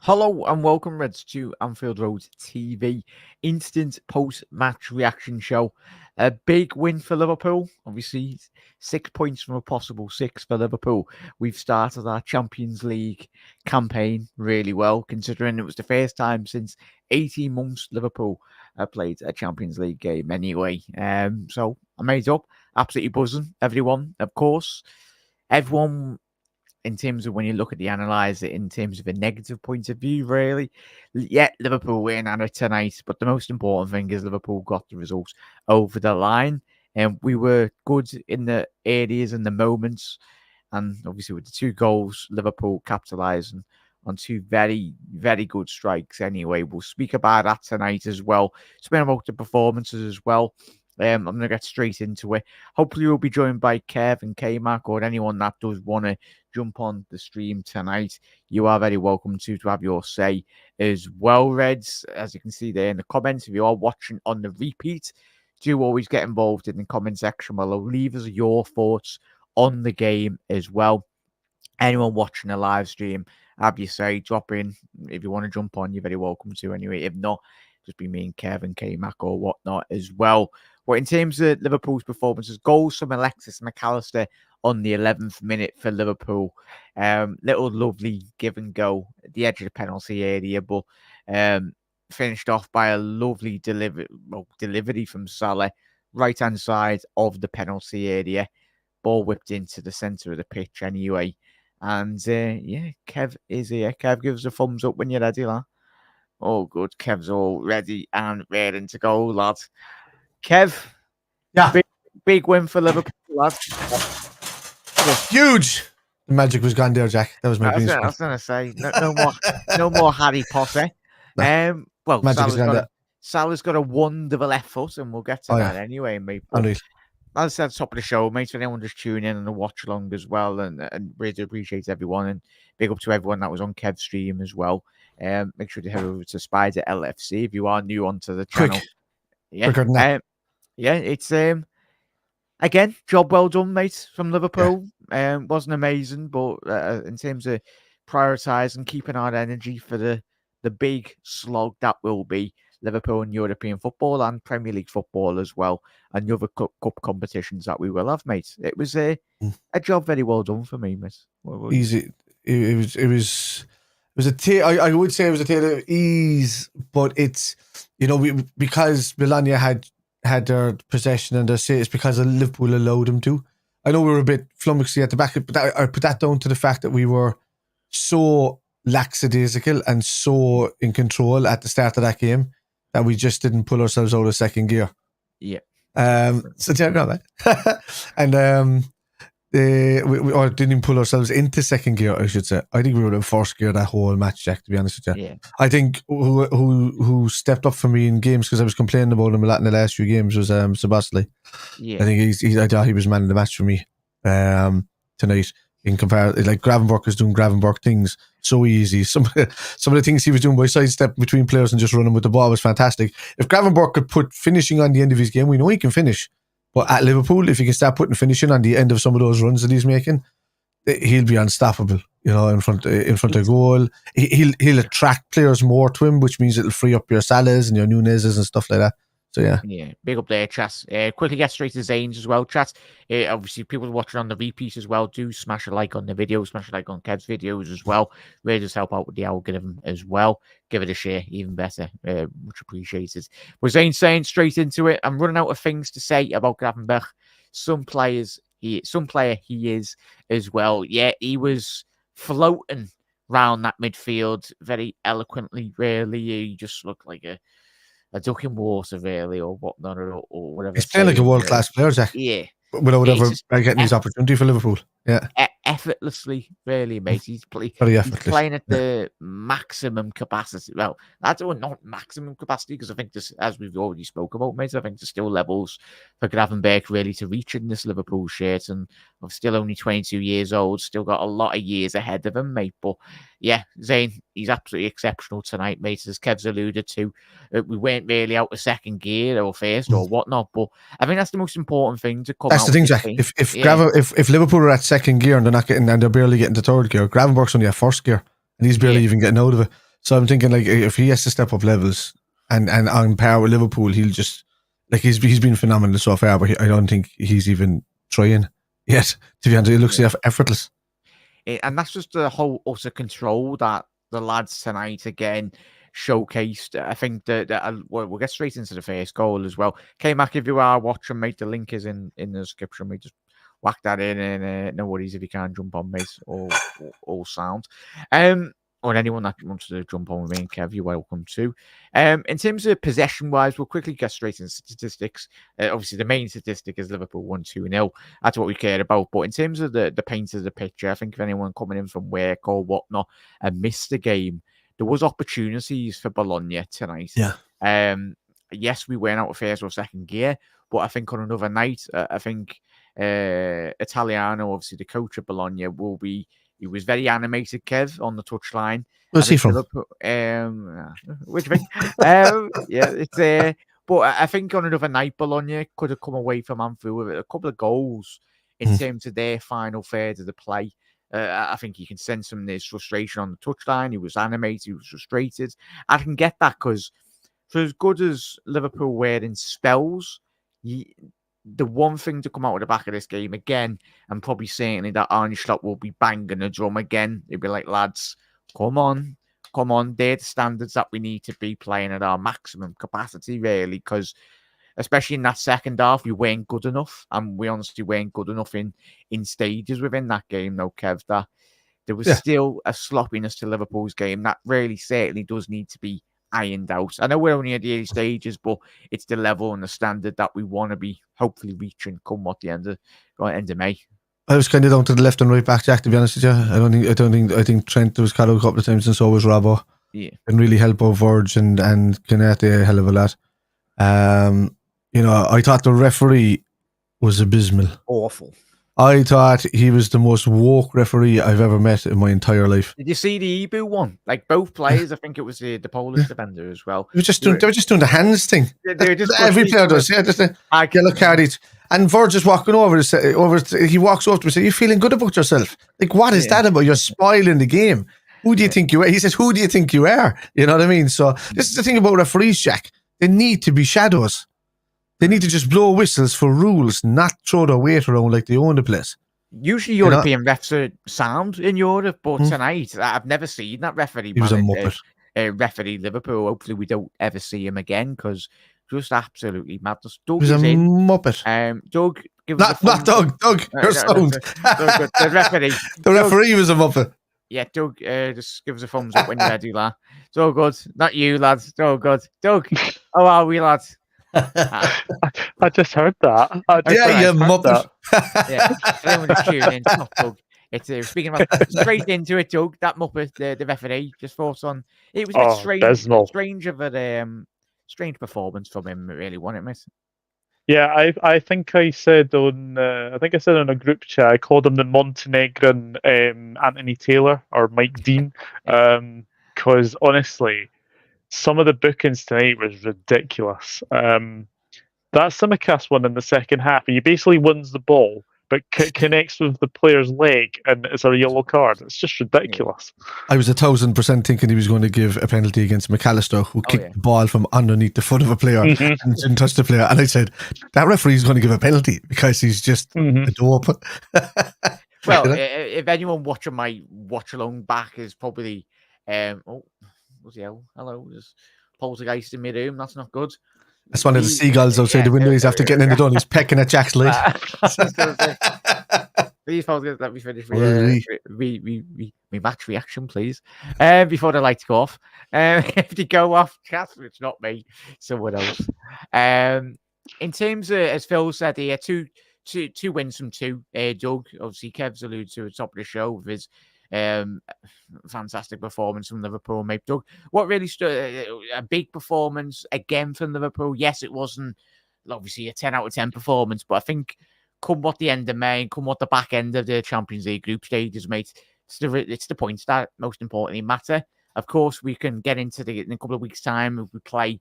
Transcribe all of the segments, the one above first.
Hello and welcome, Reds, to Anfield Road TV instant post-match reaction show. A big win for Liverpool. Obviously, 6 points from a possible 6 for Liverpool. We've started our Champions League campaign really well, considering it was the first time since 18 months Liverpool played a Champions League game anyway. So I made up, absolutely buzzing. Everyone, of course. Everyone in terms of when you look at the analyze it in terms of a negative point of view, really. Yeah, Liverpool win on it tonight, but the most important thing is Liverpool got the results over the line. And we were good in the areas and the moments. And obviously with the 2 goals, Liverpool capitalising on 2 very, very good strikes anyway. We'll speak about that tonight as well. Speak about the performances as well. I'm going to get straight into it. Hopefully, we'll be joined by Kev and K-Mac or anyone that does want to jump on the stream tonight. You are very welcome to have your say as well, Reds. As you can see there in the comments, if you are watching on the repeat, do always get involved in the comment section below. Leave us your thoughts on the game as well. Anyone watching a live stream, have your say, drop in. If you want to jump on, you're very welcome to anyway. If not, just be me and Kevin, K-Mac or whatnot as well. But in terms of Liverpool's performances, goals from Alexis McAllister on the 11th minute for Liverpool. Little lovely give and go at the edge of the penalty area, but finished off by a lovely delivery from Salah, right-hand side of the penalty area. Ball whipped into the centre of the pitch anyway. And yeah, Kev is here. Kev, give us a thumbs up when you're ready, lad. Oh, good. Kev's all ready and raring to go, lad. Kev, yeah, big win for Liverpool, lad. Huge. The magic was gone there, Jack. That was my I was going to say no more Harry Potter. No. Well, Salah's got a wonderful effort, and we'll get to that anyway, mate. But, as I said, top of the show, mate, for anyone just tuning in and a watch along as well, and really appreciate everyone, and big up to everyone that was on Kev's stream as well. Make sure to head over to Spider LFC if you are new onto the channel. Yeah, it's again, job well done, mate, from Liverpool. Wasn't amazing, but in terms of prioritising, keeping our energy for the big slog that will be Liverpool in European football and Premier League football as well, and the other cup competitions that we will have, mate. It was a job very well done for me, mate. Easy. It was a tale. I would say it was a tale of ease, but it's because Bologna had their possession and their say it's because Liverpool allowed them to. I know we were a bit flummoxy at the back, but I put that down to the fact that we were so lackadaisical and so in control at the start of that game that we just didn't pull ourselves out of second gear. Yeah. So yeah, no, and we didn't pull ourselves into second gear, I should say. I think we were in first gear that whole match, Jack, to be honest with you. Yeah. I think who stepped up for me in games, because I was complaining about him a lot in the last few games, was Sebastian. Yeah. I think I thought he was man of the match for me tonight. In comparison, like Gravenberch was doing Gravenberch things so easy. Some of the things he was doing by sidestep between players and just running with the ball was fantastic. If Gravenberch could put finishing on the end of his game, we know he can finish. But at Liverpool, if he can start putting finishing on the end of some of those runs that he's making, he'll be unstoppable. In front of goal, he'll attract players more to him, which means it'll free up your Salahs and your Nunez's and stuff like that. So yeah, big up there, chat. Quickly get straight to Zane's as well, chat. Obviously, people watching on the repeat as well, do smash a like on the video, smash a like on Kev's videos as well. Really just help out with the algorithm as well. Give it a share, even better. Much appreciated. But Zane's saying straight into it. I'm running out of things to say about Gravenberch. Some player he is as well. Yeah, he was floating around that midfield very eloquently. Really, he just looked like a duck in water, really, or whatnot, or whatever. He's playing like a world-class player, Jack. Yeah. Without ever getting his opportunity for Liverpool. Yeah. Effortlessly, really, mate. He's playing at the maximum capacity. Well, that's not maximum capacity, because I think this, as we've already spoke about, mate, I think there's still levels for Gravenberch really to reach in this Liverpool shirt, and I'm still only 22 years old, still got a lot of years ahead of him, mate. But yeah, Zane, he's absolutely exceptional tonight, mate. As Kev's alluded to, we weren't really out of second gear or first or whatnot, but I think that's the most important thing to come That's the thing, Jack. If Liverpool are at second gear and they're not getting, and they're barely getting to third gear, Gravenberch's only at first gear and he's barely even getting out of it. So I'm thinking like if he has to step up levels and on par with Liverpool, he'll just like he's been phenomenal so far, but I don't think he's even trying yet. To be honest, it looks effortless. And that's just the whole utter control that the lads tonight again showcased. I think that we'll get straight into the first goal as well. K-Mac, if you are watching, mate, the link is in the description. We just whack that in, and no worries if you can't jump on, mate. All sound. Or anyone that wants to jump on with me and Kev, you're welcome to. In terms of possession-wise, we'll quickly get straight into statistics. Obviously, the main statistic is Liverpool 1-2-0. That's what we care about. But in terms of the paint of the picture, I think if anyone coming in from work or whatnot and missed the game, there was opportunities for Bologna tonight. Yeah. Yes, we went out of first or second gear, but I think on another night, I think Italiano, obviously the coach of Bologna, he was very animated, Kev, on the touchline. Where's he from? Which thing? It's but I think on another night, Bologna could have come away from Anfield with a couple of goals in terms of their final third of the play. I think you can sense some of his frustration on the touchline. He was animated, he was frustrated. I can get that because for as good as Liverpool were in spells, the one thing to come out of the back of this game again, and probably certainly that Arne Slot will be banging the drum again. He'll be like, lads, come on. They're the standards that we need to be playing at our maximum capacity, really, because especially in that second half, we weren't good enough, and we honestly weren't good enough in stages within that game, though, Kev, that there was still a sloppiness to Liverpool's game that really certainly does need to be ironed out. I know we're only at the early stages, but it's the level and the standard that we want to be hopefully reaching come what the end of May. I was kind of down to the left and right back, Jack, to be honest with you. I think Trent was caught a couple of times and so was Robbo. Yeah. And really help out Verge and Canete a hell of a lot. I thought the referee was abysmal. Awful. I thought he was the most woke referee I've ever met in my entire life. Did you see the Ibu one? Like both players, I think it was the Polish defender as well. They were just doing the hands thing. Every player does, just a yellow card each. And Verge is walking over. He walks over to me and says, "You feeling good about yourself?" Like, what is that about? You're spoiling the game. Who do you think you are? He says, "Who do you think you are?" You know what I mean? So this is the thing about referees, Jack. They need to be shadows. They need to just blow whistles for rules, not throw their weight around like they own the place. Usually European refs are sound in Europe, but tonight I've never seen that referee. He was a muppet. Referee Liverpool. Hopefully we don't ever see him again because just absolutely madness. Doug is a muppet. Doug, give us not Doug. Doug, you're sound. The referee. The referee was a muppet. Yeah, Doug, just give us a thumbs up when you're ready, lad. It's all good. Not you, lads. It's all good. Doug, how are we, lads? I just heard that. You muppet. Yeah, anyone just tuning in, it's not Doug. It's speaking about straight into it, Doug. That muppet, the referee, just thought on. It was a bit strange of a strange performance from him. It really wasn't it, miss? Yeah, I think I said on a group chat, I called him the Montenegrin Anthony Taylor or Mike Dean, because honestly, some of the bookings tonight was ridiculous. That Simicast one in the second half, he basically wins the ball, but connects with the player's leg, and it's a yellow card. It's just ridiculous. I was 1,000% thinking he was going to give a penalty against McAllister, who kicked the ball from underneath the foot of a player and didn't touch the player. And I said, that referee's going to give a penalty because he's just a dope. Well, if anyone watching my watch-along back is probably... bloody hell, hello, there's poltergeist in my room. That's not good. That's one of the seagulls outside the window. He's after getting in the door. He's pecking at Jack's leg. Please, let me finish we match reaction, please. Before the lights go off. If they go off, it's not me, someone else. In terms of, as Phil said here, two wins from two. Doug, obviously, Kev's alluded to at the top of the show with his fantastic performance from Liverpool, mate. Doug, what really stood a big performance again from Liverpool? Yes, it wasn't obviously a 10 out of 10 performance, but I think come what the end of May and come what the back end of the Champions League group stages, mate, it's the points that most importantly matter. Of course, we can get into in a couple of weeks' time if we play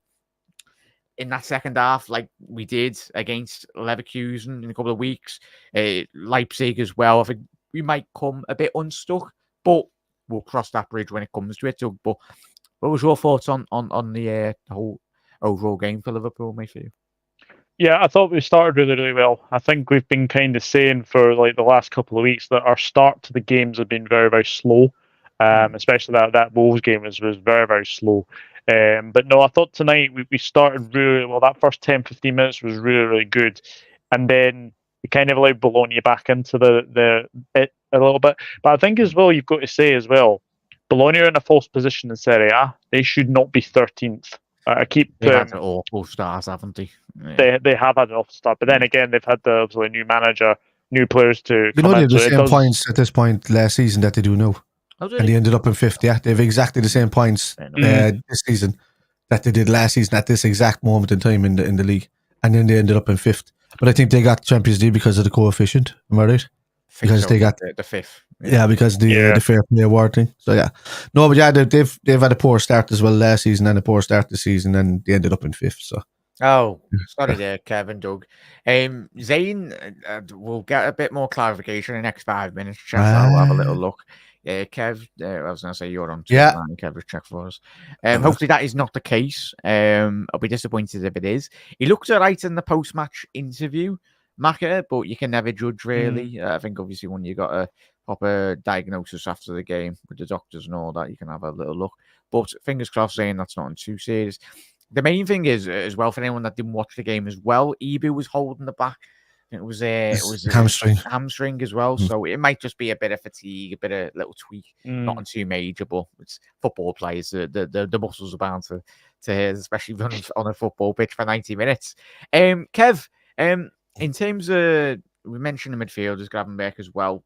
in that second half like we did against Leverkusen in a couple of weeks, Leipzig as well. I think we might come a bit unstuck, but we'll cross that bridge when it comes to it. But What was your thoughts on the whole overall game for Liverpool, mate? For you? Yeah, I thought we started really, really well. I think we've been kind of saying for like the last couple of weeks that our start to the games have been very, very slow. Especially that Wolves game was very, very slow. But no, I thought tonight we started really well. That first 10, 15 minutes was really, really good. And then we kind of allowed Bologna back into the it a little bit. But I think as well, you've got to say as well, Bologna are in a false position in Serie A. They should not be 13th. I keep They've had an awful start, haven't they? they have had an awful start, but then again they've had the obviously new manager, new players to They come only in. have the So it same does. points at this point last season that they do now. And they ended up in 5th, yeah. They have exactly the same points this season that they did last season at this exact moment in time in the league. And then they ended up in 5th. But I think they got Champions League because of the coefficient. Am I right? Because they got the 5th. Yeah, because the fair play award thing. So yeah, no, but yeah, they've had a poor start as well last season and a poor start this season, and they ended up in 5th. So sorry there, Kevin, Doug. Zane, we'll get a bit more clarification in the next 5 minutes. I'll have a little look. Kev, I was going to say you're on. Kev, will check for us. Hopefully that is not the case. I'll be disappointed if it is. He looked alright in the post-match interview, Maka, but you can never judge really. I think obviously when you got a proper diagnosis after the game with the doctors and all that, you can have a little look. But fingers crossed, saying that's not too serious. The main thing is, as well, for anyone that didn't watch the game as well, Ibu was holding the back. It was a hamstring as well. So it might just be a bit of fatigue, a bit of little tweak, nothing too major, but it's football players. The muscles are bound to hit, especially running on a football pitch for 90 minutes. Kev, in terms of, we mentioned the midfielders, Gravenberch as well.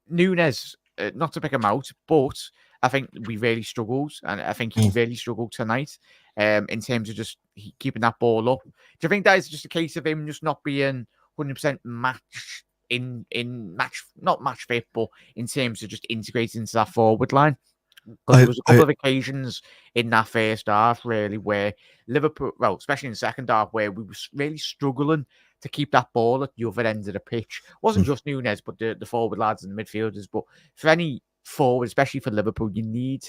Nunes, not to pick him out, but I think we really struggled, and I think he really struggled tonight in terms of just keeping that ball up. Do you think that is just a case of him just not being 100% not match fit, but in terms of just integrating into that forward line? Because there was a couple of occasions in that first half, really, where Liverpool, well, especially in the second half, where we were really struggling to keep that ball at the other end of the pitch. It wasn't just Nunes, but the forward lads and the midfielders. But for any forward, especially for Liverpool, we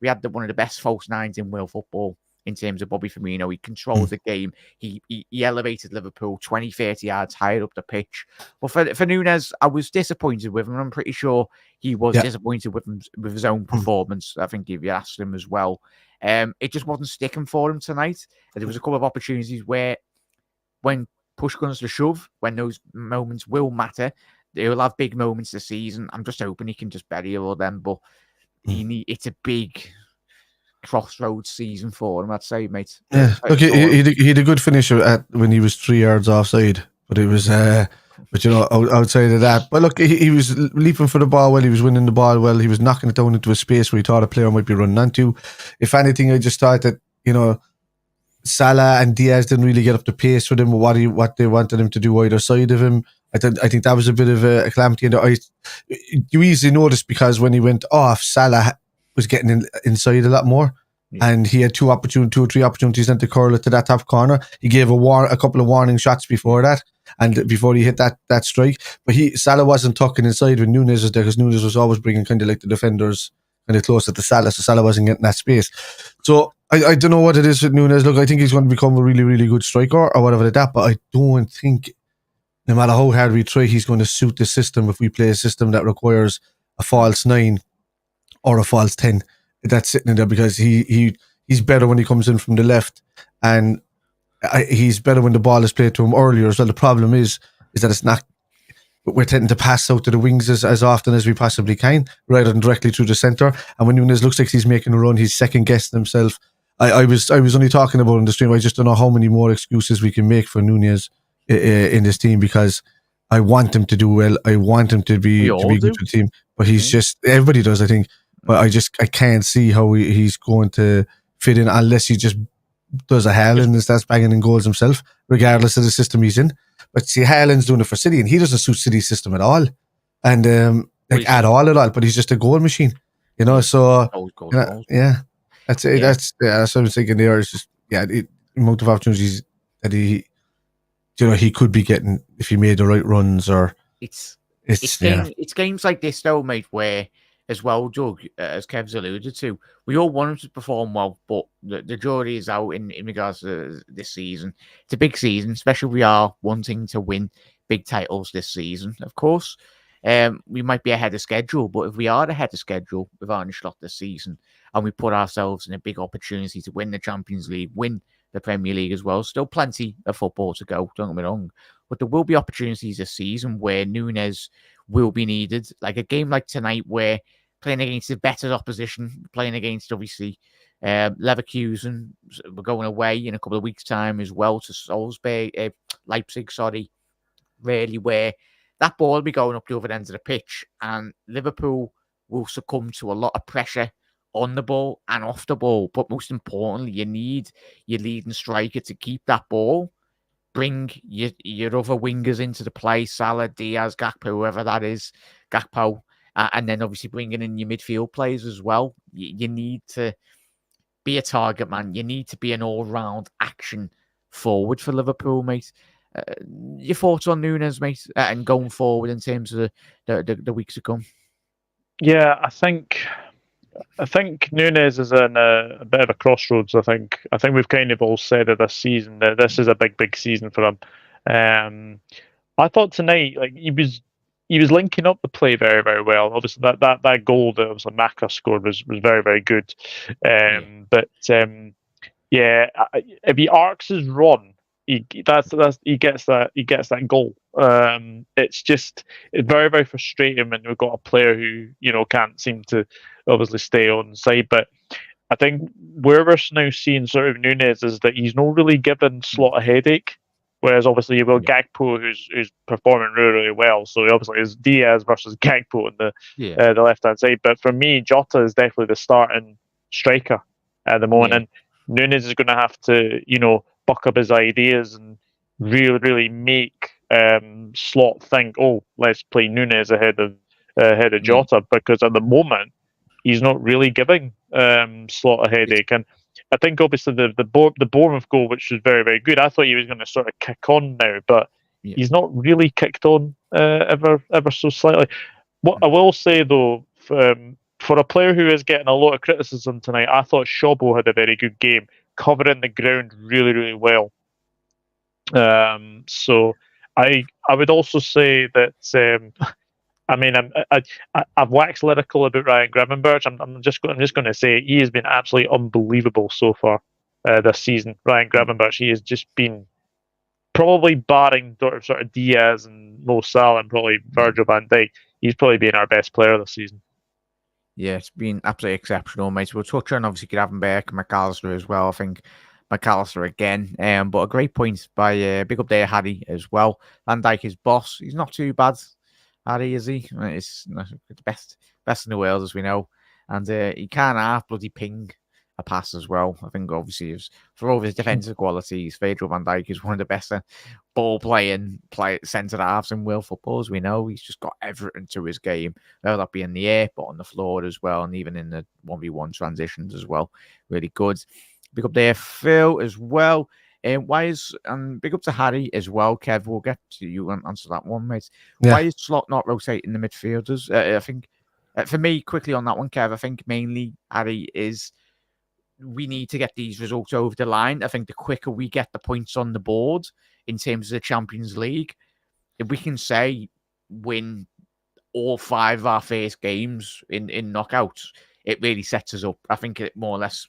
had one of the best false nines in world football in terms of Bobby Firmino. He controlled the game. He elevated Liverpool 20, 30 yards higher up the pitch. But for Nunes, I was disappointed with him. I'm pretty sure he was disappointed with his own performance. I think if you asked him as well. It just wasn't sticking for him tonight. There was a couple of opportunities where when push comes to shove, when those moments will matter, he'll have big moments this season. I'm just hoping he can just bury all them. But it's a big crossroads season for him, I'd say, mate. Yeah, look, he had a good finisher when he was 3 yards offside, but it was, but outside of that. But look, he was leaping for the ball well, he was winning the ball well, he was knocking it down into a space where he thought a player might be running onto. If anything, I just thought that, Salah and Diaz didn't really get up the pace with him, what they wanted him to do either side of him. I think that was a bit of a calamity. And you easily noticed because when he went off, Salah was getting inside a lot more. And he had 2 or 3 opportunities then to curl it to that top corner. He gave a couple of warning shots before that, and before he hit that strike. But Salah wasn't tucking inside when Nunes was there, because Nunes was always bringing kind of like the defenders kind of closer to Salah, so Salah wasn't getting that space. So I don't know what it is with Nunes. Look, I think he's going to become a really, really good striker or whatever like that, but I don't think, no matter how hard we try, he's going to suit the system if we play a system that requires a false 9 or a false 10. That's sitting in there, because he's better when he comes in from the left, and he's better when the ball is played to him earlier as well. The problem is that it's not, we're tending to pass out to the wings as often as we possibly can, rather than directly through the centre. And when Nunes looks like he's making a run, he's second guessing himself. I was only talking about in the stream, I just don't know how many more excuses we can make for Nunes in this team, because I want him to do well. I want him to be good to the team, but he's just, everybody does, I think. But I can't see how he's going to fit in unless he just does a Haaland and starts banging in goals himself, regardless of the system he's in. But see, Haaland's doing it for City, and he doesn't suit City's system at all, and at all. But he's just a goal machine, So yeah, that's it. Yeah. That's what I'm thinking. There is just the amount of opportunities that he could be getting if he made the right runs, or it's games like this though, mate, where as well, Doug, as Kev's alluded to, we all want him to perform well, but the jury is out in regards to this season. It's a big season, especially if we are wanting to win big titles this season, of course. We might be ahead of schedule, but if we are ahead of schedule with Arne Slot this season and we put ourselves in a big opportunity to win the Champions League, win the Premier League as well, still plenty of football to go, don't get me wrong, but there will be opportunities this season where Nunes will be needed, like a game like tonight where playing against a better opposition, playing against obviously Leverkusen, we're going away in a couple of weeks' time as well to Leipzig, really, where that ball will be going up the other end of the pitch, and Liverpool will succumb to a lot of pressure on the ball and off the ball. But most importantly, you need your leading striker to keep that ball. Bring your other wingers into the play, Salah, Diaz, Gakpo, whoever that is, Gakpo, and then obviously bringing in your midfield players as well. You need to be a target man. You need to be an all-round action forward for Liverpool, mate. Your thoughts on Nunes, mate, and going forward in terms of the weeks to come? Yeah, I think Nunes is in a bit of a crossroads. I think we've kind of all said it this season that this is a big season for him. I thought tonight, like he was linking up the play very, very well. Obviously, that goal that obviously Maka scored was very, very good. But if he arcs his run, he gets that goal. It's very, very frustrating when we've got a player who can't seem to obviously stay on side. But I think where we're now seeing sort of Nunes is that he's not really giving Slot a headache. Whereas obviously you've got Gakpo who's performing really, really well. So obviously it's Diaz versus Gakpo on the left hand side. But for me, Jota is definitely the starting striker at the moment, and Nunes is going to have to buck up his ideas and really, really make Slot think, oh, let's play Nunes ahead of Jota, because at the moment he's not really giving Slot a headache. And I think obviously the Bournemouth goal, which was very, very good, I thought he was going to sort of kick on now, but he's not really kicked on ever so slightly. What I will say though, for a player who is getting a lot of criticism tonight, I thought Shobo had a very good game, covering the ground really, really well. So I would also say that I've waxed lyrical about Ryan Gravenberch. I'm just going to say he has been absolutely unbelievable so far this season. Ryan Gravenberch, he has just been probably barring sort of Diaz and Mo Salah and probably Virgil van Dijk. He's probably been our best player this season. Yeah, it's been absolutely exceptional, mate. We'll touch on obviously Gravenberch and McAllister as well. I think McAllister again, but a great point by big up there, Harry as well. Van Dijk is boss. He's not too bad. Harry, is he? It's the best in the world, as we know. And he can't half bloody ping a pass as well. I think, obviously, for all of his defensive qualities, Virgil van Dijk is one of the best ball-playing centre-halves in world football, as we know. He's just got everything to his game, whether that be in the air, but on the floor as well, and even in the 1v1 transitions as well. Really good. Big up there, Phil, as well. And big up to Harry as well, Kev. We'll get to you and answer that one, mate. Yeah. Why is Slot not rotating the midfielders? I think, for me, quickly on that one, Kev, I think mainly, Harry, is we need to get these results over the line. I think the quicker we get the points on the board in terms of the Champions League, if we can say win all 5 of our first games in knockouts, it really sets us up. I think it more or less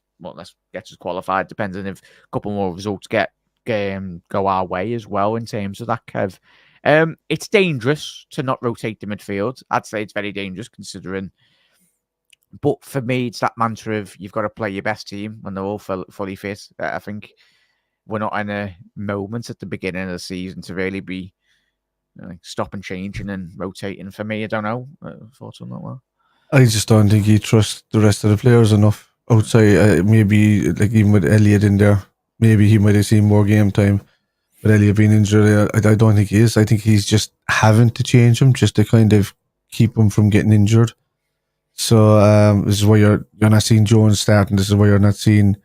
gets us qualified, depending if a couple more results go our way as well in terms of that, Kev. It's dangerous to not rotate the midfield. I'd say it's very dangerous considering. But for me, it's that mantra of you've got to play your best team when they're all fully fit. I think we're not in a moment at the beginning of the season to really be stopping, changing and rotating. For me, I don't know. Thoughts on that one? I just don't think he trusts the rest of the players enough. Outside, maybe like even with Elliot in there, maybe he might have seen more game time. But Elliot being injured, I don't think he is. I think he's just having to change him just to kind of keep him from getting injured. So this is why you're not seeing Jones starting. This is why you're not seeing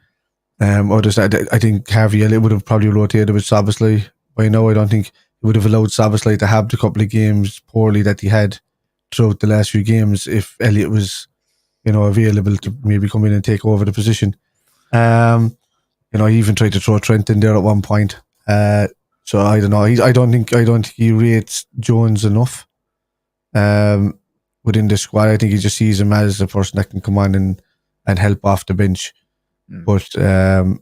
others. I think Harvey Elliott would have probably rotated with Szoboszlai by now. I don't think he would have allowed Szoboszlai to have the couple of games poorly that he had throughout the last few games if Elliott was, available to maybe come in and take over the position. He even tried to throw Trent in there at one point. So I don't know. I don't think he rates Jones enough. Within the squad, I think he just sees him as a person that can come on and help off the bench. But I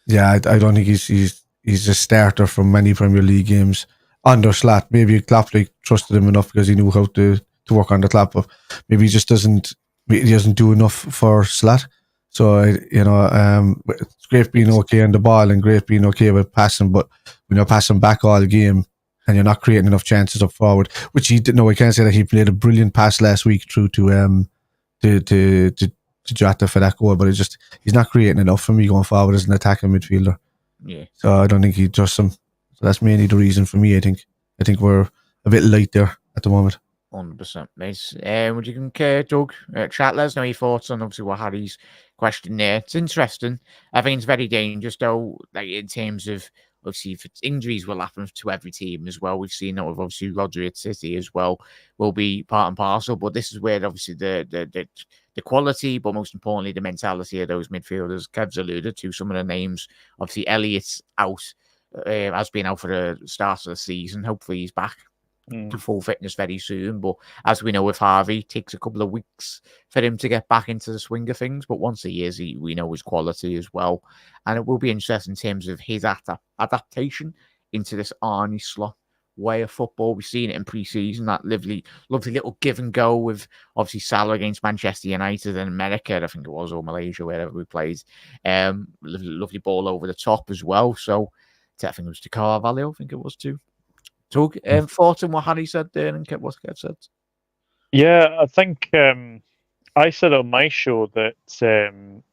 don't think he's a starter from many Premier League games under Slot. Maybe Klopp trusted him enough because he knew how to work on the Klopp, but maybe he just doesn't do enough for Slot. So it's great being okay on the ball and great being okay with passing, but when you're passing back all game and you're not creating enough chances up forward, which he didn't know. I can't say that he played a brilliant pass last week through to Jota for that goal, but he's not creating enough for me going forward as an attacking midfielder. Yeah. So I don't think he trusts him. So that's mainly the reason for me. I think we're a bit light there at the moment. 100%, mate. Would you concur, Doug? Chat, let us know your thoughts on obviously what Harry's question there. It's interesting. I think it's very dangerous, though, like in terms of obviously if injuries will happen to every team as well. We've seen that with obviously Rodri at City as well will be part and parcel. But this is where obviously the quality, but most importantly the mentality of those midfielders. Kev's alluded to some of the names. Obviously Elliott's out, has been out for the start of the season. Hopefully he's back to full fitness very soon, but as we know with Harvey, it takes a couple of weeks for him to get back into the swing of things, but once he is, we know his quality as well, and it will be interesting in terms of his adaptation into this Arnie Slot way of football. We've seen it in pre-season, that lovely little give and go with obviously Salah against Manchester United in America, I think it was, or Malaysia, wherever we played. Lovely ball over the top as well, so I think it was to Carvalho, I think it was too. Talk thoughts on what Harry said there and what Kev said. Yeah, I think I said on my show that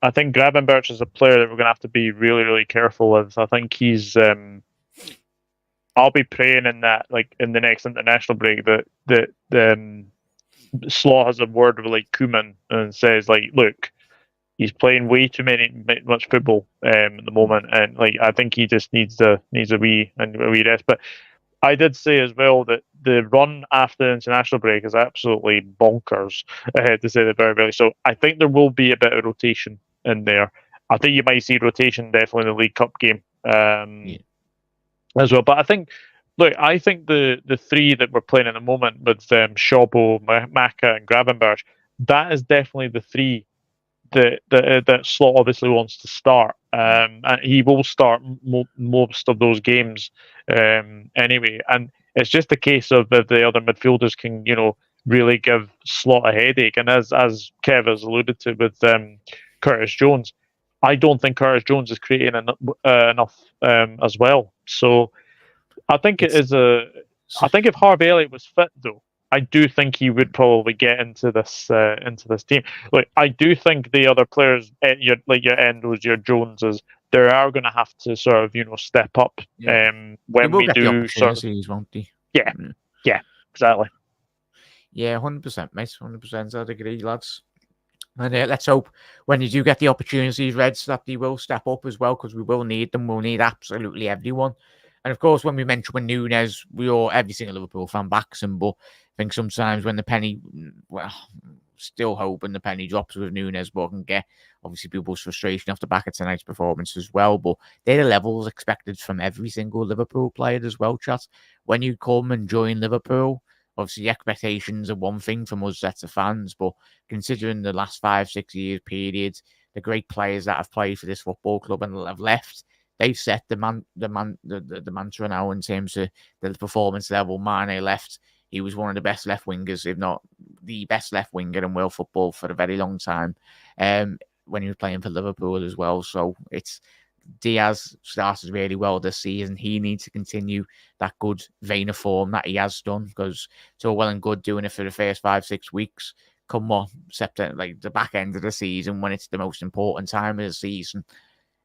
I think Gravenberch is a player that we're going to have to be really, really careful with. I think he's. I'll be praying in that, like in the next international break, that Slaw has a word with like Koeman and says like, look, he's playing way too much football at the moment, and like I think he just needs a wee rest, but. I did say as well that the run after the international break is absolutely bonkers, to say the very least. So I think there will be a bit of rotation in there. I think you might see rotation definitely in the League Cup game as well. But I think the three that we're playing at the moment with Shobo, Maka, and Gravenberch, that is definitely the three that Slot obviously wants to start. And he will start most of those games anyway. And it's just a case of if the other midfielders can, really give Slot a headache. And as Kev has alluded to with Curtis Jones, I don't think Curtis Jones is creating enough as well. So I think I think if Harvey Elliott was fit, though, I do think he would probably get into this team. Like I do think the other players, your Endos, your Joneses, they are going to have to sort of step up when we do sort of. Won't they? Yeah, exactly. Yeah, 100%, mate. 100%. I'd agree, lads. And let's hope when you do get the opportunities, Reds, that they will step up as well, because we will need them. We'll need absolutely everyone. And of course, when we mention Nunes, every single Liverpool fan backs him, but I think sometimes when the penny, still hoping the penny drops with Nunes, but can get obviously people's frustration off the back of tonight's performance as well. But they're the levels expected from every single Liverpool player as well, chat. When you come and join Liverpool, obviously the expectations are one thing from us sets of fans, but considering the last 5-6 years period, the great players that have played for this football club and have left, they've set the mantra now in terms of the performance level. Mane left. He was one of the best left wingers, if not the best left winger in world football for a very long time. When he was playing for Liverpool as well. So Diaz started really well this season. He needs to continue that good vein of form that he has done, because it's all well and good doing it for the first 5-6 weeks. Come on, September, like the back end of the season, when it's the most important time of the season,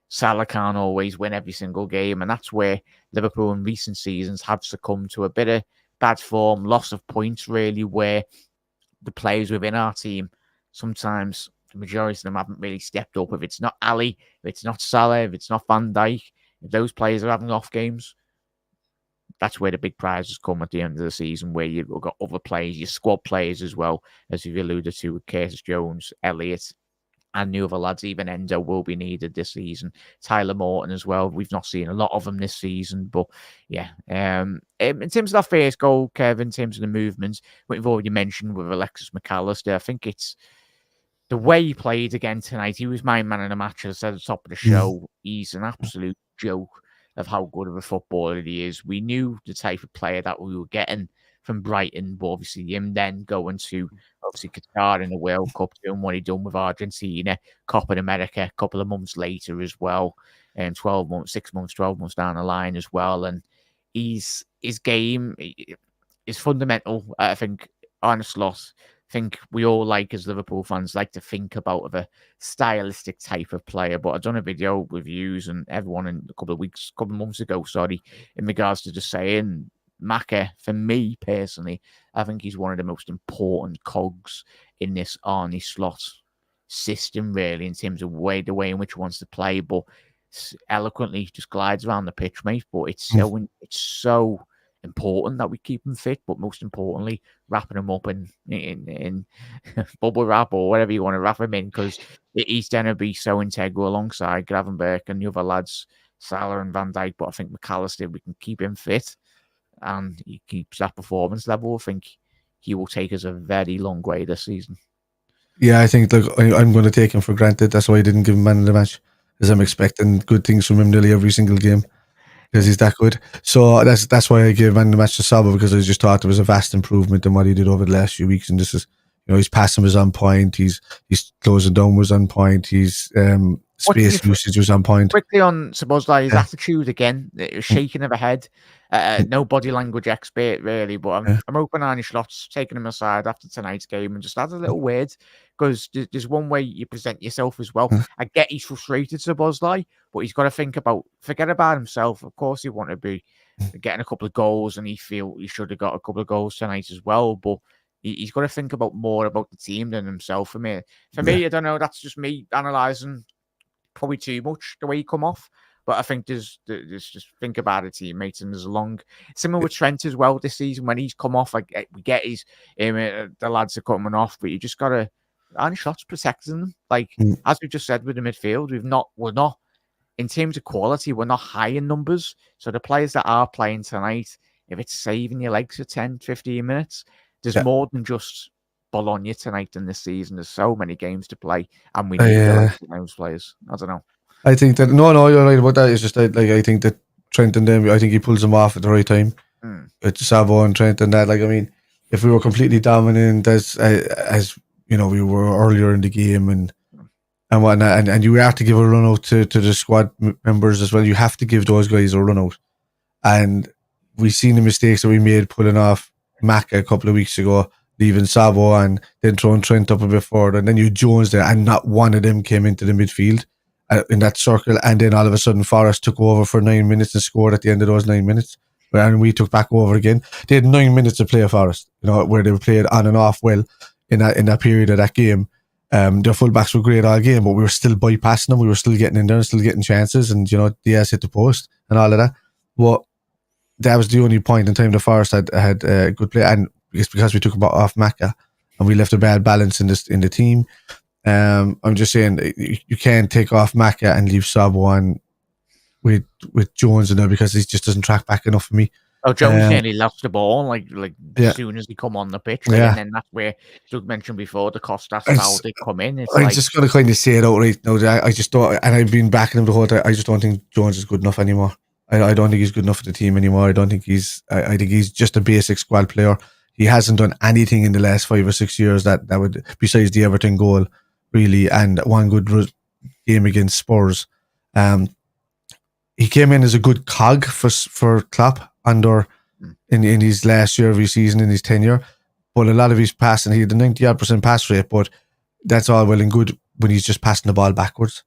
Salah can't always win every single game, and that's where Liverpool in recent seasons have succumbed to a bit of bad form, loss of points, really, where the players within our team, sometimes the majority of them haven't really stepped up. If it's not Ali, if it's not Salah, if it's not Van Dijk, if those players are having off games, that's where the big prizes come at the end of the season, where you've got other players, your squad players as well, as you've alluded to with Curtis Jones, Elliott, and the other lads. Even Endo will be needed this season. Tyler Morton as well. We've not seen a lot of them this season, but yeah. In terms of that first goal, Kevin, in terms of the movements, what you've already mentioned with Alexis McAllister, I think it's the way he played again tonight. He was my man of the match. As I said at the top of the show, he's an absolute joke of how good of a footballer he is. We knew the type of player that we were getting from Brighton, but obviously him then going to obviously Qatar in the World Cup, doing what he done with Argentina, Copa America a couple of months later as well, and 12 months down the line as well. And his game is fundamental. I think Arne Slot, I think we all as Liverpool fans like to think about of a stylistic type of player. But I've done a video with yous and everyone in a couple of months ago, in regards to just saying Maka, for me personally, I think he's one of the most important cogs in this Arne Slot system, really, in terms of the way in which he wants to play. But eloquently just glides around the pitch, mate. But it's so important that we keep him fit, but most importantly, wrapping him up in bubble wrap or whatever you want to wrap him in, because he's going to be so integral alongside Gravenberch and the other lads, Salah and Van Dijk. But I think McAllister, we can keep him fit and he keeps that performance level. I think he will take us a very long way this season. Yeah, I think I'm going to take him for granted. That's why I didn't give him man of the match, because I'm expecting good things from him nearly every single game, because he's that good. So that's why I gave man of the match to Saba, because I just thought there was a vast improvement in what he did over the last few weeks. And this is, his passing was on point. His closing down was on point. His space usage was on point. Quickly on Szoboszlai's attitude again, shaking of a head. No body language expert really, but I'm hoping Arne Slot's taking him aside after tonight's game and just has a little word, because there's one way you present yourself as well. I get he's frustrated, Szoboszlai, but he's got to forget about himself. Of course, he want to be getting a couple of goals, and he feel he should have got a couple of goals tonight as well, but he's got to think more about the team than himself. For me, I don't know. That's just me analysing probably too much the way he come off. But I think there's just think about it, teammates, and there's similar with Trent as well this season. When he's come off, we get the lads are coming off, but you just gotta Arne Slot's protecting them. As we just said with the midfield, we're not in terms of quality, we're not high in numbers. So the players that are playing tonight, if it's saving your legs for 10, 15 minutes, there's more than just Bologna tonight in this season. There's so many games to play, and we need those players. I don't know. I think that no, you're right about that. It's just that, I think that Trent and them, I think he pulls them off at the right time. It's Sabo and Trent and that. If we were completely dominant as we were earlier in the game and whatnot, and you have to give a run out to the squad members as well. You have to give those guys a run out, and we've seen the mistakes that we made pulling off Maka a couple of weeks ago, leaving Sabo and then throwing Trent up a bit forward, and then you Jones there, and not one of them came into the midfield in that circle, and then all of a sudden Forrest took over for 9 minutes and scored at the end of those 9 minutes, and we took back over again. They had 9 minutes to play Forrest, where they played on and off well in that period of that game. Their fullbacks were great all game, but we were still bypassing them. We were still getting in there and still getting chances, and Diaz hit the post and all of that. But that was the only point in time the Forest had good play, and it's because we took off Maka and we left a bad balance in the team. I'm just saying you can't take off Maka and leave Sabo on with Jones in there, because he just doesn't track back enough for me. Oh, Jones nearly lost the ball as soon as he come on the pitch, and then that's where Doug mentioned before the Costas foul did come in. I'm just going to kind of say it outright now. I just don't, and I've been backing him the whole time. I just don't think Jones is good enough anymore. I don't think he's good enough for the team anymore. I think he's just a basic squad player. He hasn't done anything in the last 5 or 6 years that would, besides the Everton goal, really, and one good game against Spurs. He came in as a good cog for Klopp in his last year of his season, in his tenure. But a lot of his passing, he had a 90% pass rate, but that's all well and good when he's just passing the ball backwards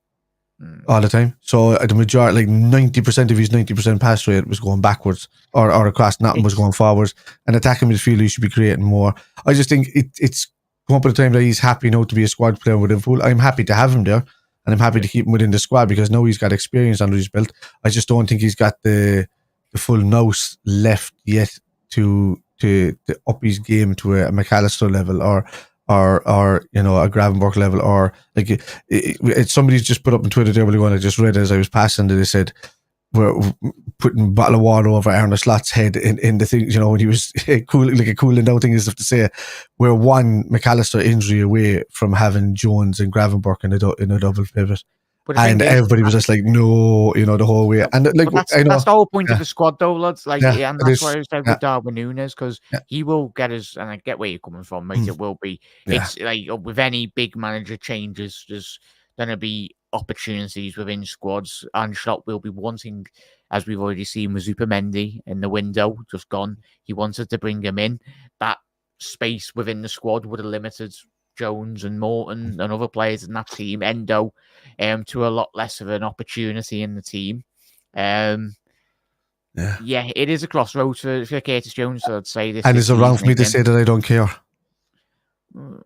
all the time. So the majority, 90% of his 90% pass rate was going backwards or across. Nothing was going forwards. And attacking midfield, he should be creating more. I just think it's come up at a time that he's happy now to be a squad player with Liverpool. I'm happy to have him there, and I'm happy to keep him within the squad, because now he's got experience under his belt. I just don't think he's got the the full nous left yet to up his game to a McAllister level or a Gravenberch level, or like somebody's just put up on Twitter there I just read as I was passing that they said we're putting a bottle of water over Arne Slot's head in the thing, when he was cooling down thing, as if to say we're one McAllister injury away from having Jones and Gravenberch in a double pivot. And everybody was just like, no, the whole way. And that's the whole point of the squad, though, lads. And that's why I was out with Darwin Núñez, because he will get us. And I get where you're coming from, mate. It will be. It's like with any big manager changes, there's going to be opportunities within squads. And Slot will be wanting, as we've already seen with Zupimendi in the window, just gone. He wanted to bring him in. That space within the squad would have limited Jones and Morton and other players in that team, Endo, to a lot less of an opportunity in the team. It is a crossroads for Curtis Jones. So I'd say this. And is it wrong for me to say that I don't care?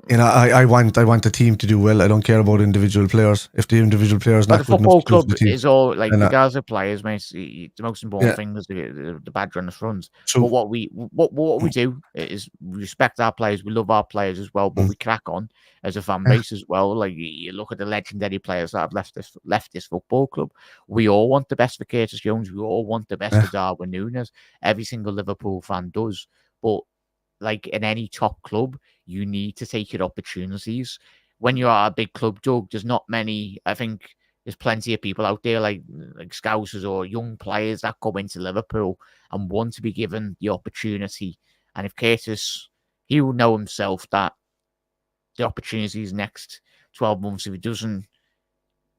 I want the team to do well. I don't care about individual players. If the individual players not the good football enough, club is all like the guys are players, mate. The most important thing is the badge on the front. So, but what we do is we respect our players. We love our players as well, but we crack on as a fan base as well. Like you look at the legendary players that have left this football club. We all want the best for Curtis Jones. We all want the best for Darwin Núñez. Every single Liverpool fan does, but like in any top club, you need to take your opportunities. When you are a big club, Doug, there's not many. I think there's plenty of people out there like Scousers or young players that come into Liverpool and want to be given the opportunity. And if Curtis, he will know himself that the opportunities next 12 months, if he doesn't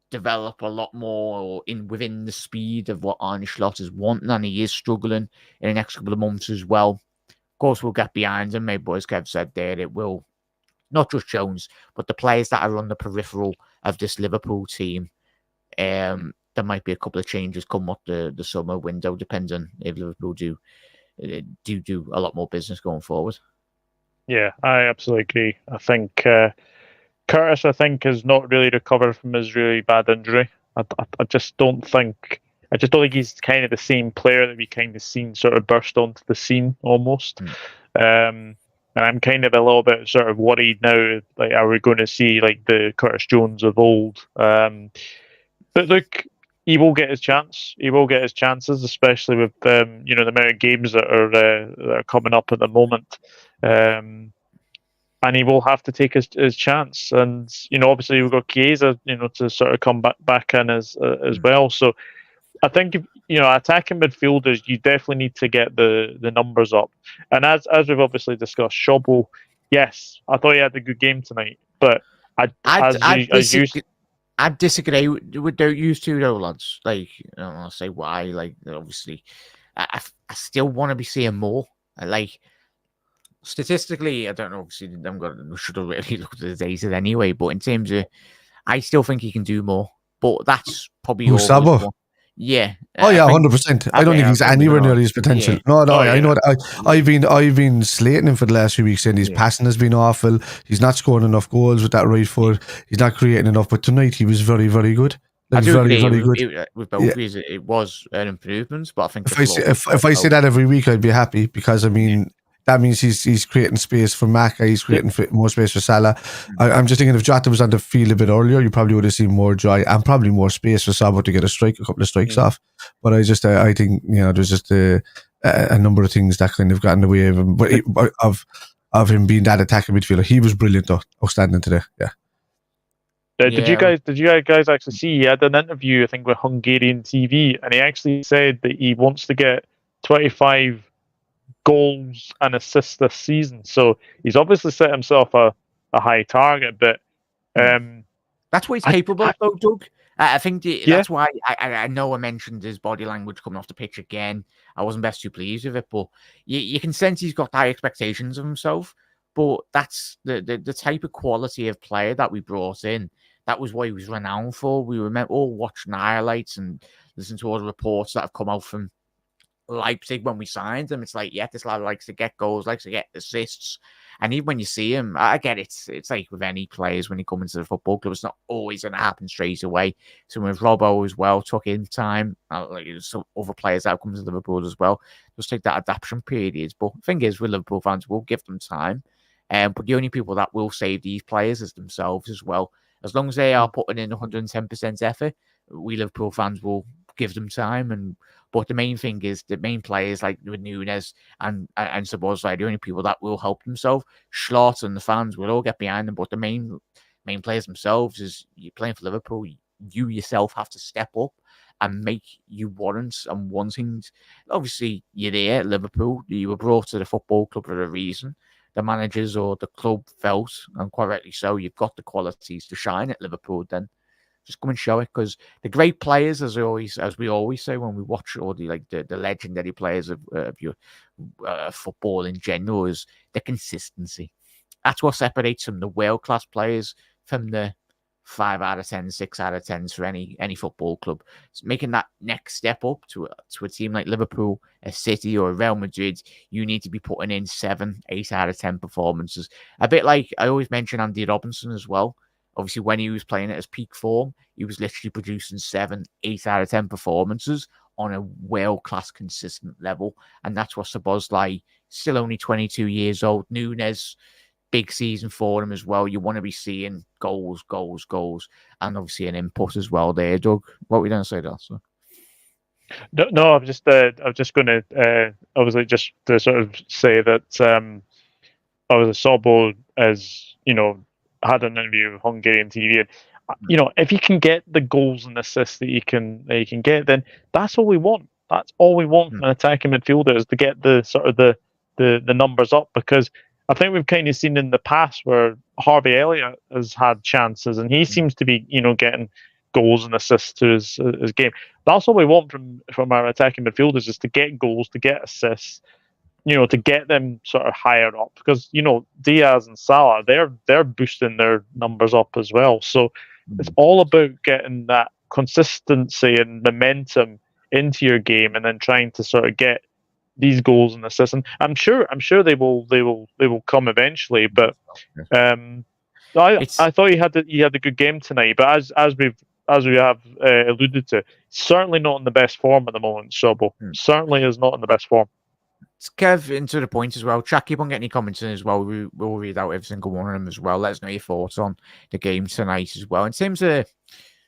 develop a lot more within the speed of what Arne Slot is wanting, and he is struggling in the next couple of months as well. Of course, we'll get behind him, maybe, as Kev said there, it will, not just Jones, but the players that are on the peripheral of this Liverpool team. There might be a couple of changes come up the summer window, depending if Liverpool do a lot more business going forward. Yeah, I absolutely agree. I think Curtis, has not really recovered from his really bad injury. I just don't think he's kind of the same player that we kind of seen sort of burst onto the scene almost. And I'm kind of a little bit sort of worried now. Like, are we going to see like the Curtis Jones of old? But look, he will get his chance. He will get his chances, especially with the amount of games that are coming up at the moment. And he will have to take his chance. And obviously we've got Chiesa, to sort of come back in as well. So I think attacking midfielders, you definitely need to get the numbers up. And as we've obviously discussed, Shobble, yes, I thought he had a good game tonight, but I'd disagree with those two though, lads. Like, I don't want to say why. Like, obviously, I still want to be seeing more. Like, statistically, I don't know. Obviously, we should have really looked at the data anyway. But in terms of, I still think he can do more. But that's probably all. Sabo? Yeah. Oh yeah, 100%. I don't think he's anywhere near his potential. Yeah. No, I know that. I've been slating him for the last few weeks, and his passing has been awful. He's not scoring enough goals with that right foot. He's not creating enough. But tonight he was very, very good. Like, I do very, agree. Very good. With both of you, it was an improvement. But I think if I say that every week, I'd be happy, because I mean. That means he's creating space for Maka. He's creating more space for Salah. I'm just thinking if Jota was on the field a bit earlier, you probably would have seen more joy and probably more space for Sabo to get a couple of strikes off. But I think there's just a number of things that kind of got in the way of him. But of him being that attacking midfielder, he was brilliant though, outstanding today. Yeah. Did you guys actually see? He had an interview, I think, with Hungarian TV, and he actually said that he wants to get 25 goals and assists this season. So he's obviously set himself a high target, but that's what he's capable of, though, Doug. I think that's why I know I mentioned his body language coming off the pitch again. I wasn't best too pleased with it, but you can sense he's got high expectations of himself. But that's the type of quality of player that we brought in. That was what he was renowned for. We remember all watching highlights and listening to all the reports that have come out from Leipzig when we signed him. It's like, yeah, this lad likes to get goals, likes to get assists, And even when you see him, I get it. It's like with any players when they come into the football club, it's not always going to happen straight away. So with Robbo as well, took in time. Like some other players that have come to Liverpool as well, just take that adaptation period. But the thing is, with Liverpool fans, we'll give them time. But the only people that will save these players is themselves as well. As long as they are putting in 110% effort, we Liverpool fans will give them time. But the main thing is the main players like Nunez and Szoboszlai, the only people that will help themselves. Schlott and the fans will all get behind them, but the main players themselves is you're playing for Liverpool. You yourself have to step up and make you warrants and wantings. Obviously, you're there at Liverpool. You were brought to the football club for a reason. The managers or the club felt, and quite rightly so, you've got the qualities to shine at Liverpool. Then just come and show it, because the great players, as we always say when we watch all the legendary players of your football in general, is the consistency. That's what separates from the world class players from the 5 out of 10, 6 out of 10s for any football club. So making that next step up to a team like Liverpool, a City, or a Real Madrid, you need to be putting in 7, 8 out of 10 performances. A bit like I always mention Andy Robinson as well. Obviously, when he was playing at his peak form, he was literally producing 7, 8 out of 10 performances on a world-class consistent level. And that's what Szoboszlai, still only 22 years old. Nunez, big season for him as well. You want to be seeing goals, and obviously an input as well there, Doug. What were you going to say there? So. No, I'm just going to obviously just to sort of say that obviously Sobo has had an interview with Hungarian TV, and if you can get the goals and assists that you can get, then that's all we want. That's all we want from an attacking midfielder, is to get the sort of the numbers up, because I think we've kind of seen in the past where Harvey Elliott has had chances and he seems to be, getting goals and assists to his game. That's all we want from our attacking midfielders, is to get goals, to get assists, to get them sort of higher up, because Diaz and Salah, they're boosting their numbers up as well. So it's all about getting that consistency and momentum into your game, and then trying to sort of get these goals and assists. And I'm sure they will come eventually. But I thought he had a good game tonight. But as we have alluded to, certainly not in the best form at the moment. Sobo certainly is not in the best form. Kev, into the point as well. Chat, keep on getting your comments in as well. We'll read out every single one of them as well. Let us know your thoughts on the game tonight as well. In terms of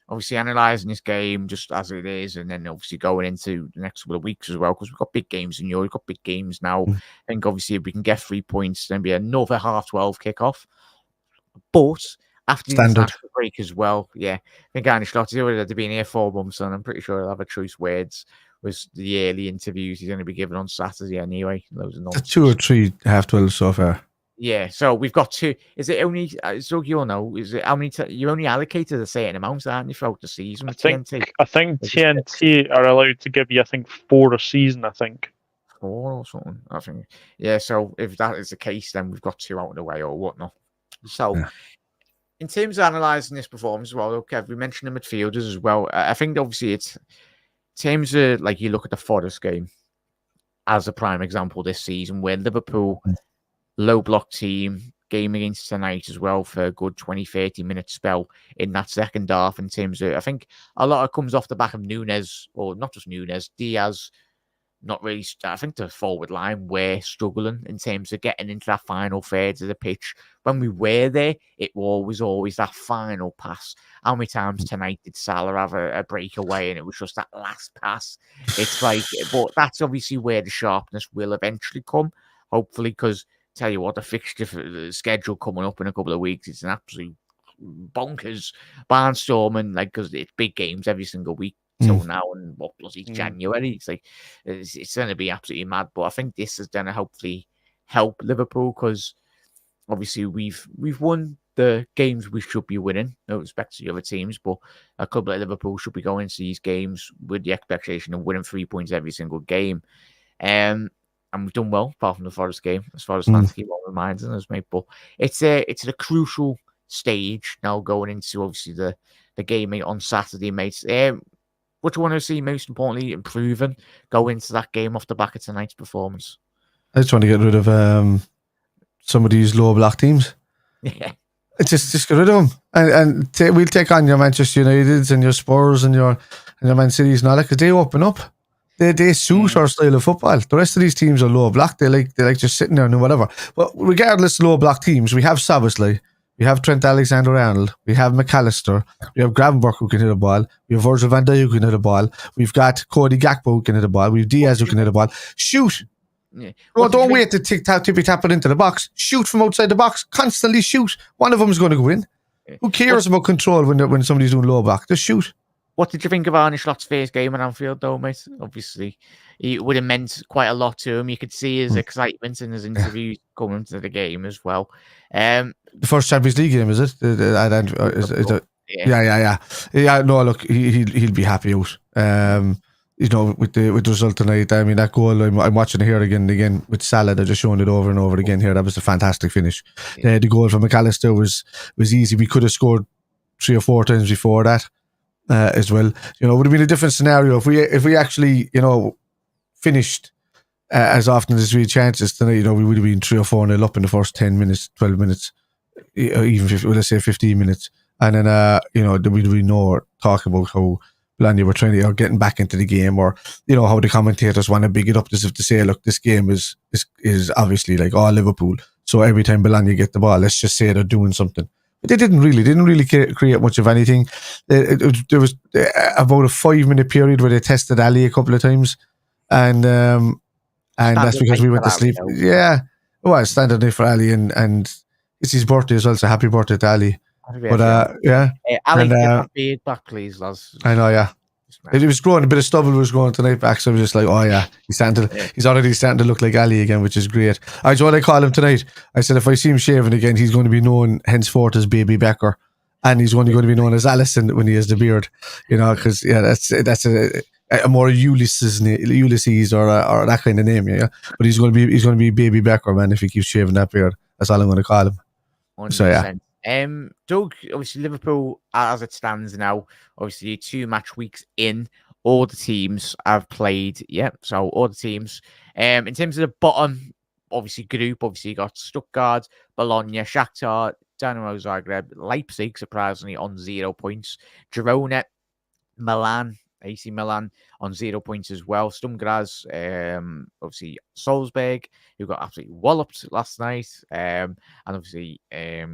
obviously analysing this game just as it is, and then obviously going into the next couple of weeks as well, because we've got big games in Europe, we've got big games now. I think obviously if we can get 3 points, then be another 12:30 kickoff. But after the international break as well, I think Arne Slot has already been here 4 months, and I'm pretty sure he'll have a choice words with the early interviews he's going to be giving on Saturday anyway. Loads of nonsense. 2 or 3 half-12 so far. Yeah, so we've got 2. Is it only, so you'll know, is it how many, you're only allocated a certain amount, aren't you, throughout the season? I think TNT are allowed to give you, 4 a season, 4 or something, I think. Yeah, so if that is the case, then we've got 2 out of the way or whatnot. So, in terms of analysing this performance as well, okay, we mentioned the midfielders as well. I think obviously it's, in terms of, like, you look at the Forest game as a prime example this season, where Liverpool, low block team, game against tonight as well for a good 20-30 minute spell in that second half. In terms of, I think a lot of comes off the back of Nunez, or not just Nunez, Diaz. Not really. I think the forward line were struggling in terms of getting into that final third of the pitch. When we were there, it was always that final pass. How many times tonight did Salah have a breakaway and it was just that last pass? It's like, but that's obviously where the sharpness will eventually come, hopefully, because tell you what, the fixture schedule coming up in a couple of weeks, it's an absolute bonkers barnstorming, like, because it's big games every single week till now, and what bloody January. It's like it's going to be absolutely mad. But I think this is going to hopefully help Liverpool, because obviously we've won the games we should be winning. No respect to the other teams, but a club like Liverpool should be going into these games with the expectation of winning 3 points every single game. And we've done well, apart from the Forest game, as far as fans keep on reminding us, mate. But it's a crucial stage now going into obviously the game on Saturday, mate. What do you want to see most importantly improving go into that game off the back of tonight's performance? I just want to get rid of some of these low block teams. Yeah. Just get rid of them, and we'll take on your Manchester Uniteds and your Spurs and your Man Cities and all that, because they open up. They suit our style of football. The rest of these teams are low block. They like just sitting there and doing whatever. But regardless of low block teams, we have Szoboszlai, we have Trent Alexander-Arnold, we have McAllister, we have Gravenberch who can hit a ball, we have Virgil van Dijk who can hit a ball, we've got Cody Gakpo who can hit a ball, we have Diaz who can hit a ball. Shoot! Yeah. Well, don't wait to tippy tap it into the box. Shoot from outside the box. Constantly shoot. One of them is going to go in. Who cares about control when somebody's doing low block? Just shoot. What did you think of Arne Slot's first game at Anfield, though, mate? Obviously, it would have meant quite a lot to him. You could see his excitement in his interviews coming to the game as well. The first Champions League game, is it? Yeah. No, look, he'll be happy out. With the result tonight. I mean, that goal, I'm watching it here again with Salah. They're just showing it over and over again here. That was a fantastic finish. The goal from McAllister was easy. We could have scored 3 or 4 times before that. As well, it would have been a different scenario if we actually, finished as often as we had chances tonight. We would have been 3 or 4-0 up in the first 10 minutes, 12 minutes, even let's say 15 minutes, and then there would be no talk about how Bologna were trying to getting back into the game, or how the commentators want to big it up as if to say, look, this game is obviously like all Liverpool. So every time Bologna get the ball, let's just say they're doing something. But they didn't really create much of anything. There was about a 5-minute period where they tested Ali a couple of times, and that's because we went to sleep. Yeah, well, standard day for Ali, and it's his birthday as well. So happy birthday to Ali. But yeah, Ali, get that beard back, please, lads. I know, yeah. It was growing, a bit of stubble was growing tonight back, so I was just like, oh yeah, he's already starting to look like Ali again, which is great. That's what I call him tonight. I said if I see him shaving again, he's going to be known henceforth as Baby Becker, and he's only going to be known as Allison when he has the beard, because that's a more Ulysses or that kind of name, yeah. But he's going to be Baby Becker, man, if he keeps shaving that beard. That's all I'm going to call him. 100%. So yeah. Doug, obviously Liverpool, as it stands now, obviously 2 match weeks in, all the teams have played. So all the teams. In terms of the bottom, obviously group, you got Stuttgart, Bologna, Shakhtar, Dynamo Zagreb, Leipzig, surprisingly on 0 points, Girona, Milan, AC Milan on 0 points as well. Sturm Graz, obviously Salzburg, who got absolutely walloped last night, and obviously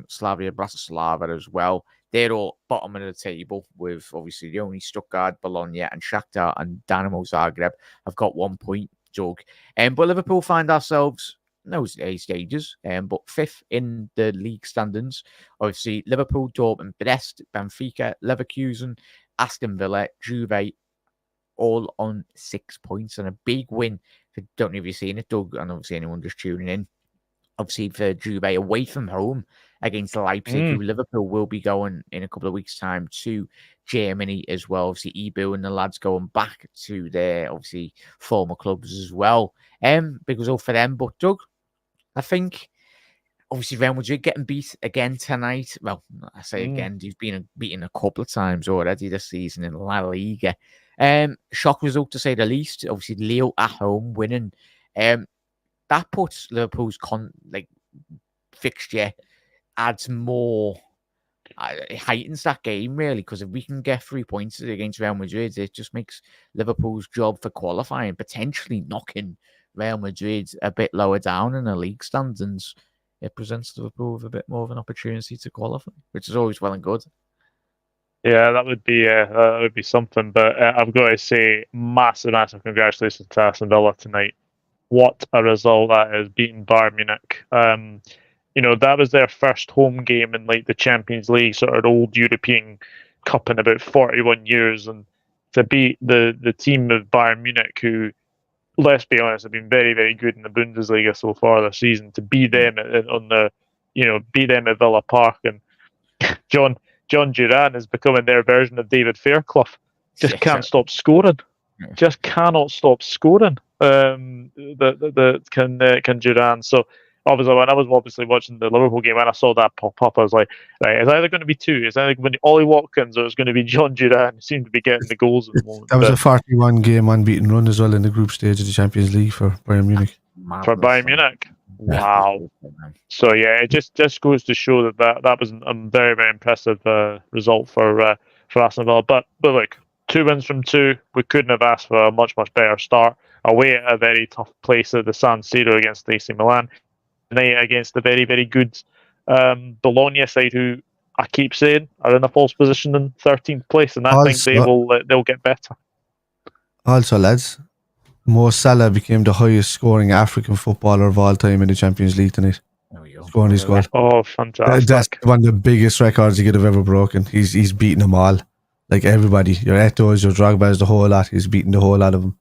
Slavia Bratislava as well. They're all bottom of the table, with obviously the only Stuttgart, Bologna, and Shakhtar and Dynamo Zagreb have got 1 point, Doug. But Liverpool find ourselves no stages, but 5th in the league standings. Obviously Liverpool, Dortmund, Brest, Benfica, Leverkusen, Aston Villa, Juve, all on 6 points, and a big win. Don't know if you've seen it, Doug, and obviously anyone just tuning in. Obviously for Juve away from home against Leipzig, who Liverpool will be going in a couple of weeks' time to Germany as well. Obviously Ibu and the lads going back to their obviously former clubs as well. Big result for them. But Doug, I think obviously Real Madrid getting beat again tonight. Well, I say again, he's been beaten a couple of times already this season in La Liga. Shock result to say the least. Obviously Lille at home winning. That puts Liverpool's fixture, adds more, heightens that game really, because if we can get 3 points against Real Madrid, it just makes Liverpool's job for qualifying, potentially knocking Real Madrid a bit lower down in the league standings. It presents Liverpool with a bit more of an opportunity to qualify, which is always well and good. Yeah, that would be something. But I've got to say, massive congratulations to Aston Villa tonight. What a result that is, beating Bayern Munich. That was their first home game in the Champions League, sort of old European Cup in about 41 years, and to beat the team of Bayern Munich, who, let's be honest, have been very, very good in the Bundesliga so far this season, to beat them beat them at Villa Park, and John Duran is becoming their version of David Fairclough. Just can't stop scoring. Just cannot stop scoring. Can Duran. So obviously, when I was watching the Liverpool game and I saw that pop up, I was like, right, it's either going to be two. It's either going to be Ollie Watkins or it's going to be John Duran. He seemed to be getting the goals at the moment. That was a 41-game unbeaten run as well in the group stage of the Champions League for Bayern Munich. For Bayern Munich. Wow. So yeah, it just goes to show that was a very, very impressive result for Aston Villa. But look, 2 wins from 2. We couldn't have asked for a much better start. Away at a very tough place at the San Siro against AC Milan, tonight against the very, very good Bologna side, who I keep saying are in a false position in 13th place, and I think they'll get better. Also, lads, Mo Salah became the highest scoring African footballer of all time in the Champions League tonight. Scoring his goal. Oh, fantastic. That's one of the biggest records he could have ever broken. He's beaten them all. Like everybody. Your Eto'os, your Drogba's, the whole lot. He's beaten the whole lot of them.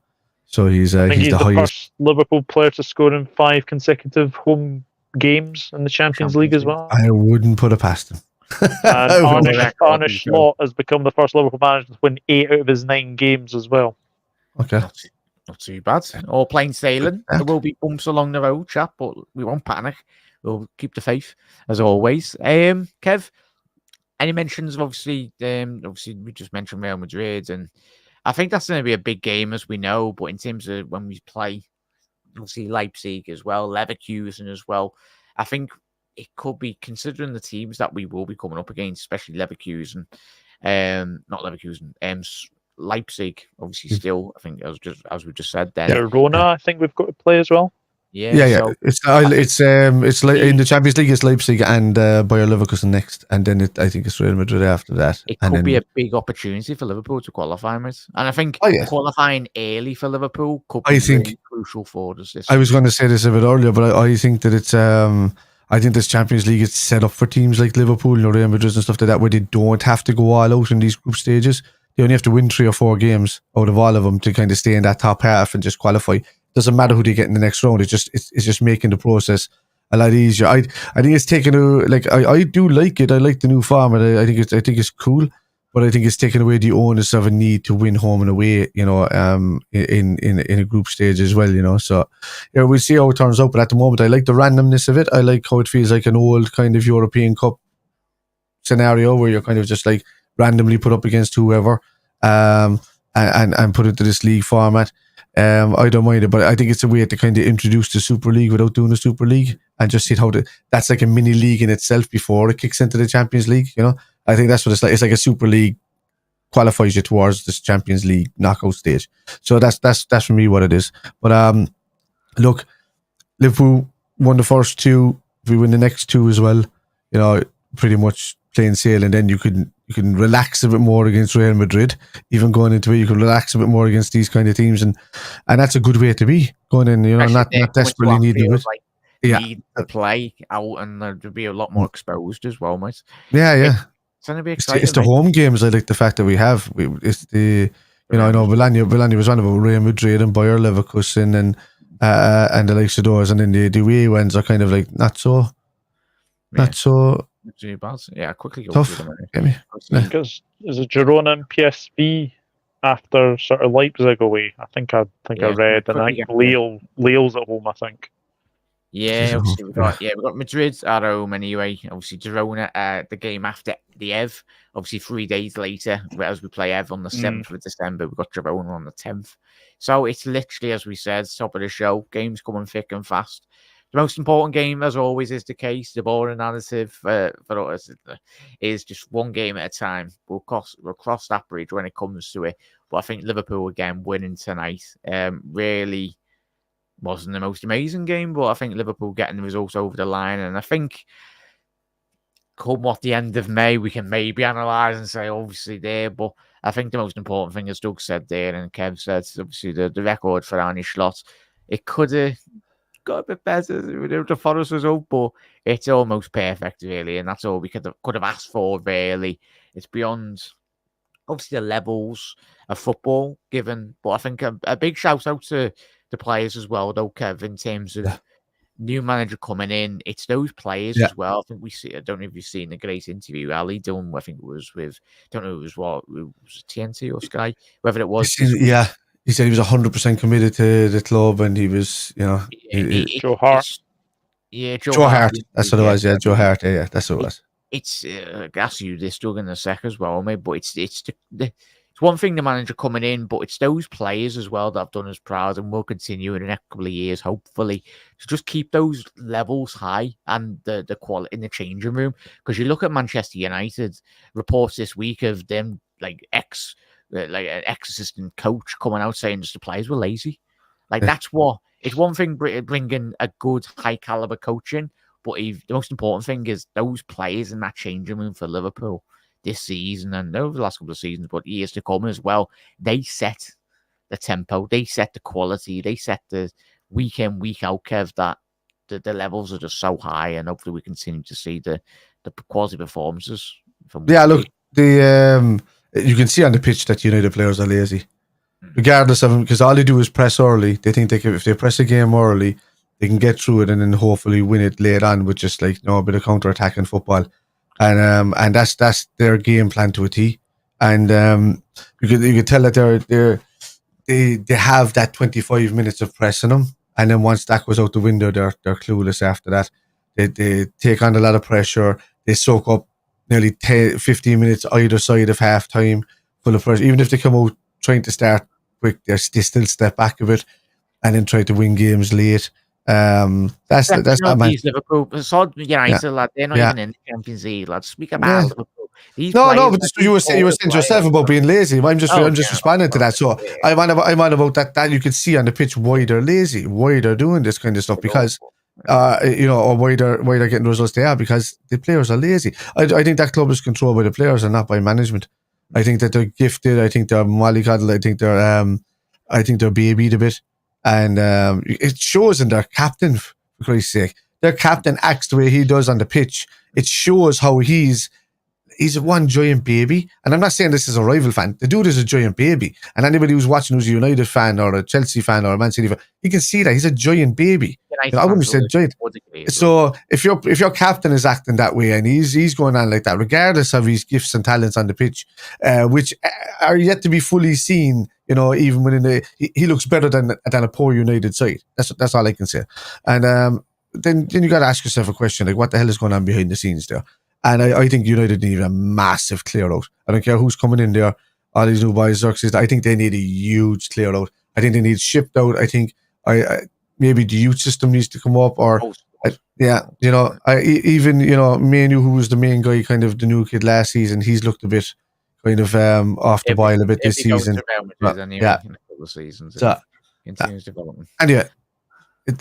So he's the highest. First Liverpool player to score in 5 consecutive home games in the Champions League as well. I wouldn't put it past him. And Arne Slot has become the first Liverpool manager to win 8 out of his 9 games as well. Okay. Not too bad. All plain sailing. There will be bumps along the road, chap, but we won't panic. We'll keep the faith, as always. Kev, any mentions of obviously we just mentioned Real Madrid, and I think that's going to be a big game, as we know, but in terms of when we play, obviously Leipzig as well, Leverkusen as well, I think it could be, considering the teams that we will be coming up against, especially Leverkusen, Leipzig, obviously still, I think, as we just said then. Girona, I think we've got to play as well. Yeah. So it's like in the Champions League, it's Leipzig and Bayer Leverkusen next, and then I think it's Real Madrid after that. It could be a big opportunity for Liverpool to qualify with, and I think qualifying early for Liverpool could be really crucial for us. I was going to say this a bit earlier, but I think that it's I think this Champions League is set up for teams like Liverpool, Real Madrid and stuff like that, where they don't have to go all out in these group stages. They only have to win 3 or 4 games out of all of them to kind of stay in that top half and just qualify. Doesn't matter who they get in the next round. It's just making the process a lot easier. I think it's taken I do like it. I like the new format. I think it's cool, but I think it's taken away the onus of a need to win home and away. In a group stage as well. So we'll see how it turns out. But at the moment, I like the randomness of it. I like how it feels like an old kind of European Cup scenario where you're kind of just like randomly put up against whoever, and put into this league format. I don't mind it, but I think it's a way to kind of introduce the Super League without doing a Super League and just see how that's like a mini league in itself before it kicks into the Champions League. I think that's what it's like. It's like a Super League qualifies you towards this Champions League knockout stage. So that's for me what it is. But look, Liverpool won the first 2. If we win the next 2 as well, pretty much plain sailing. Then you can relax a bit more against Real Madrid. Even going into it, you can relax a bit more against these kind of teams, and that's a good way to be going in. Not desperately needing it. Need to play out, and there'll be a lot more exposed as well, mate. Yeah. It's going to be exciting. It's the home games. I like the fact that we have. It's the I know Bologna was on about Real Madrid and Bayer Leverkusen and the likes of those, and then the away ones are kind of like not so. Too bad. Yeah, quickly go tough. through them. Because is it Girona and PSV after sort of Leipzig away? I think I read, and I think Leo's at home. I think. Yeah, obviously we've got Madrid at home anyway. Obviously Girona, the game after the Ev. Obviously 3 days later, as we play Ev on the 7th of December, we've got Girona on the 10th. So it's literally, as we said, top of the show. Games coming thick and fast. The most important game, as always, is the case. The boring narrative for us is just one game at a time. We'll cross that bridge when it comes to it. But I think Liverpool, again, winning tonight really wasn't the most amazing game. But I think Liverpool getting the results over the line. And I think come the end of May, we can maybe analyse and say, obviously, there. But I think the most important thing, as Doug said there and Kev said, is obviously the record for Arne Slot. It could have got a bit better without the Forest result, but it's almost perfect, really, and that's all we could have asked for, really. It's beyond, obviously, the levels of football given, but I think a big shout out to the players as well, though, Kev, in terms of new manager coming in. It's those players as well. I think I don't know if you've seen the great interview Ali done. I think it was with, I don't know, it was TNT or Sky, whether it was. He said he was 100% committed to the club, and he was, Joe Hart. Joe Hart. That's what it was. Yeah, Joe Hart. Yeah, that's what it was. It's I ask you this, Doug, in a sec as well, mate. But it's it's one thing the manager coming in, but it's those players as well that have done us proud and will continue in the next couple of years, hopefully, to just keep those levels high and the quality in the changing room. Because you look at Manchester United reports this week of them like an ex-assistant coach coming out saying just the players were lazy. Like that's what it's one thing bringing a good high caliber coach in, but the most important thing is those players in that changing room for Liverpool this season and over the last couple of seasons, but years to come as well. They set the tempo, they set the quality, they set the week in, week out curve that the levels are just so high, and hopefully we continue to see the quality performances from look, you can see on the pitch that United players are lazy. Regardless of them, because all they do is press early. They think if they press a game early, they can get through it and then hopefully win it later on with just like a bit of counter-attacking football. And that's their game plan to a T. And you could tell that they have that 25 minutes of pressing them, and then once that goes out the window, they're clueless after that. They take on a lot of pressure. They soak up nearly 15 minutes either side of half time full of pressure. Even if they come out trying to start quick, they still step back a bit and then try to win games late. That's not my Liverpool. So United, lad, they're not even in the Champions League, lads. Speak about Liverpool. But you were saying yourself about being lazy. I'm just responding to that. So I'm on about that you can see on the pitch why they're lazy, why they're doing this kind of stuff, because or why they're getting the results they are, because the players are lazy. I think that club is controlled by the players and not by management. I think that they're gifted. I think they're mollycoddled. I think they're babied a bit, and it shows in their captain. For Christ's sake, their captain acts the way he does on the pitch. It shows how he's one giant baby. And I'm not saying this is a rival fan. The dude is a giant baby. And anybody who's watching who's a United fan or a Chelsea fan or a Man City fan, you can see that he's a giant baby. I wouldn't say giant. So if your captain is acting that way and he's going on like that, regardless of his gifts and talents on the pitch, which are yet to be fully seen, even when he looks better than a poor United side. That's all I can say. And then you got to ask yourself a question, like what the hell is going on behind the scenes there? And I think United need a massive clear out. I don't care who's coming in there, all these new boys, Xerxes. I think they need a huge clear out. I think they need shipped out. I think maybe the youth system needs to come up, or Manu, who was the main guy, kind of the new kid last season, he's looked a bit kind of off the boil a bit this season. In a couple of seasons, continues development. And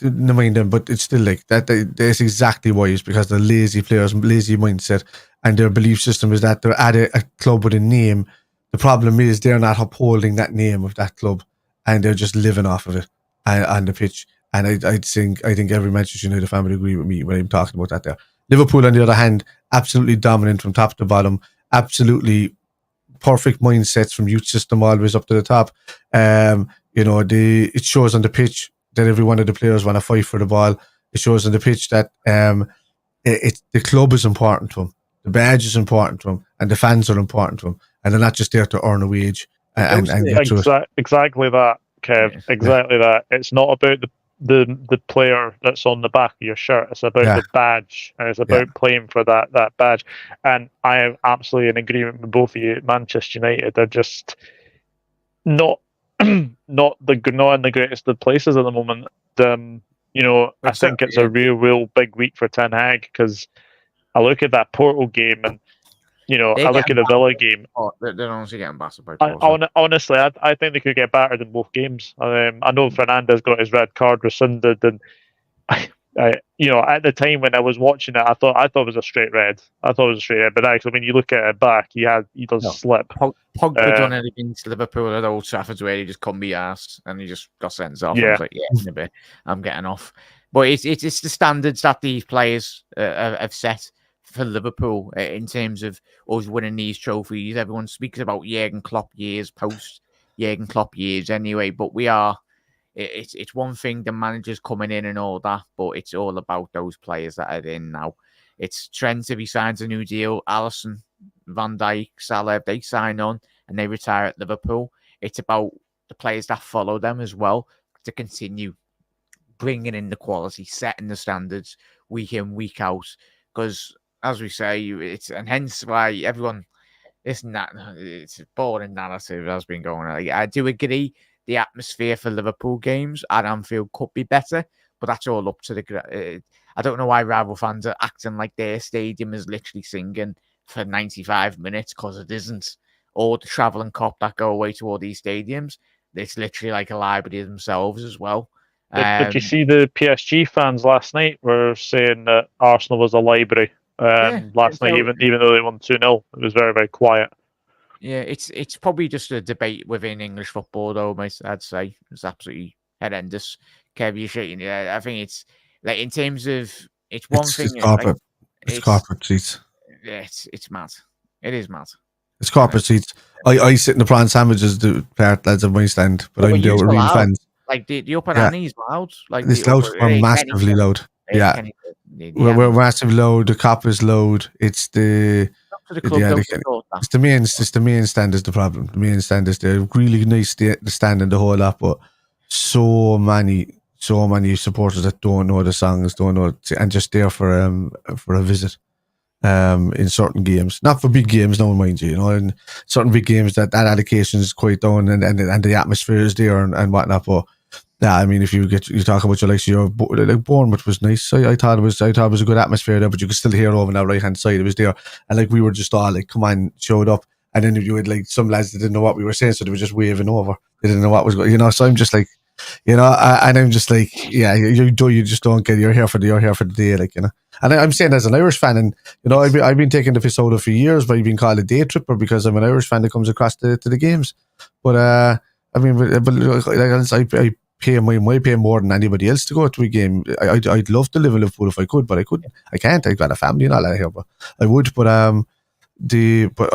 never mind them, but it's still like that. That's exactly why. It's because they're lazy players, lazy mindset, and their belief system is that they're at a club with a name. The problem is they're not upholding that name of that club, and they're just living off of it on the pitch. And I think every Manchester United fan would agree with me when I'm talking about that there. Liverpool, on the other hand, absolutely dominant from top to bottom, absolutely perfect mindsets from youth system always up to the top. It shows on the pitch that every one of the players want to fight for the ball. It shows on the pitch that the club is important to them, the badge is important to them, and the fans are important to them, and they're not just there to earn a wage and get through it. Exactly that, Kev. Exactly that. It's not about the player that's on the back of your shirt. It's about the badge, and it's about playing for that badge. And I am absolutely in agreement with both of you. Manchester United, they're just not in the greatest of places at the moment. I think it's a real big week for Ten Hag, because I look at that Porto game and I look at the Villa game. They're honestly getting battered by Porto. Honestly, I think they could get battered in both games. I know Fernandes got his red card rescinded, and at the time when I was watching it, I thought it was a straight red. But actually, when you look at it back, he does slip. Pogba done it against Liverpool at Old Trafford where he just couldn't be arsed and he just got sent off. I was like, in a bit, I'm getting off. But it's the standards that these players have set for Liverpool in terms of us winning these trophies. Everyone speaks about Jurgen Klopp years, post Jurgen Klopp years anyway, but it's one thing the managers coming in and all that, but it's all about those players that are in now. It's Trent, if he signs a new deal, Alisson, Van Dijk, Salah, if they sign on and they retire at Liverpool, it's about the players that follow them as well to continue bringing in the quality, setting the standards week in, week out. Because as we say, and hence why everyone it's a boring narrative has been going on. Like, I do agree the atmosphere for Liverpool games at Anfield could be better, but that's all up to the. I don't know why rival fans are acting like their stadium is literally singing for 95 minutes, because it isn't. Or the travelling cop that go away to all these stadiums, it's literally like a library themselves as well. Did you see the PSG fans last night were saying that Arsenal was a library last night, even though they won 2-0? It was very, very quiet. Yeah, it's probably just a debate within English football, though, mate. I'd say it's absolutely horrendous. Kev, you're shaking. Yeah, I think it's like in terms of it's one thing. It's corporate. It's corporate seats. Yeah, it's mad. It is mad. It's corporate seats. I sit in the prawn sandwiches, the part lads of my stand, but I'm the real fans. Like the upper Annie's loud. Like this loud. We're massively loud. Yeah, we're massively loud. The cop is loud. It's the it's the main stand is the problem. The main stand is the really nice the stand and the whole lot, but so many supporters that don't know the songs, don't know, and just there for a visit. In certain games, not for big games, no one mind you, in certain big games that allocation is quite down and the atmosphere is there and whatnot. But yeah, I mean, if you talk about like Bournemouth was nice. I thought it was a good atmosphere there, but you could still hear over on that right hand side. It was there, and like we were just all like, come on, showed up, and then you had like some lads that didn't know what we were saying, so they were just waving over. They didn't know what was going, So I'm just like, and I'm just like, yeah, you just don't get. You're here for the day, like, And I'm saying as an Irish fan, and I've been taking the piss out of for years by being called a day tripper because I'm an Irish fan that comes across to the games. But I mean, I pay more than anybody else to go to a game. I'd love to live in Liverpool if I could, but I couldn't. I can't. I've got a family and all that here, but I would. But I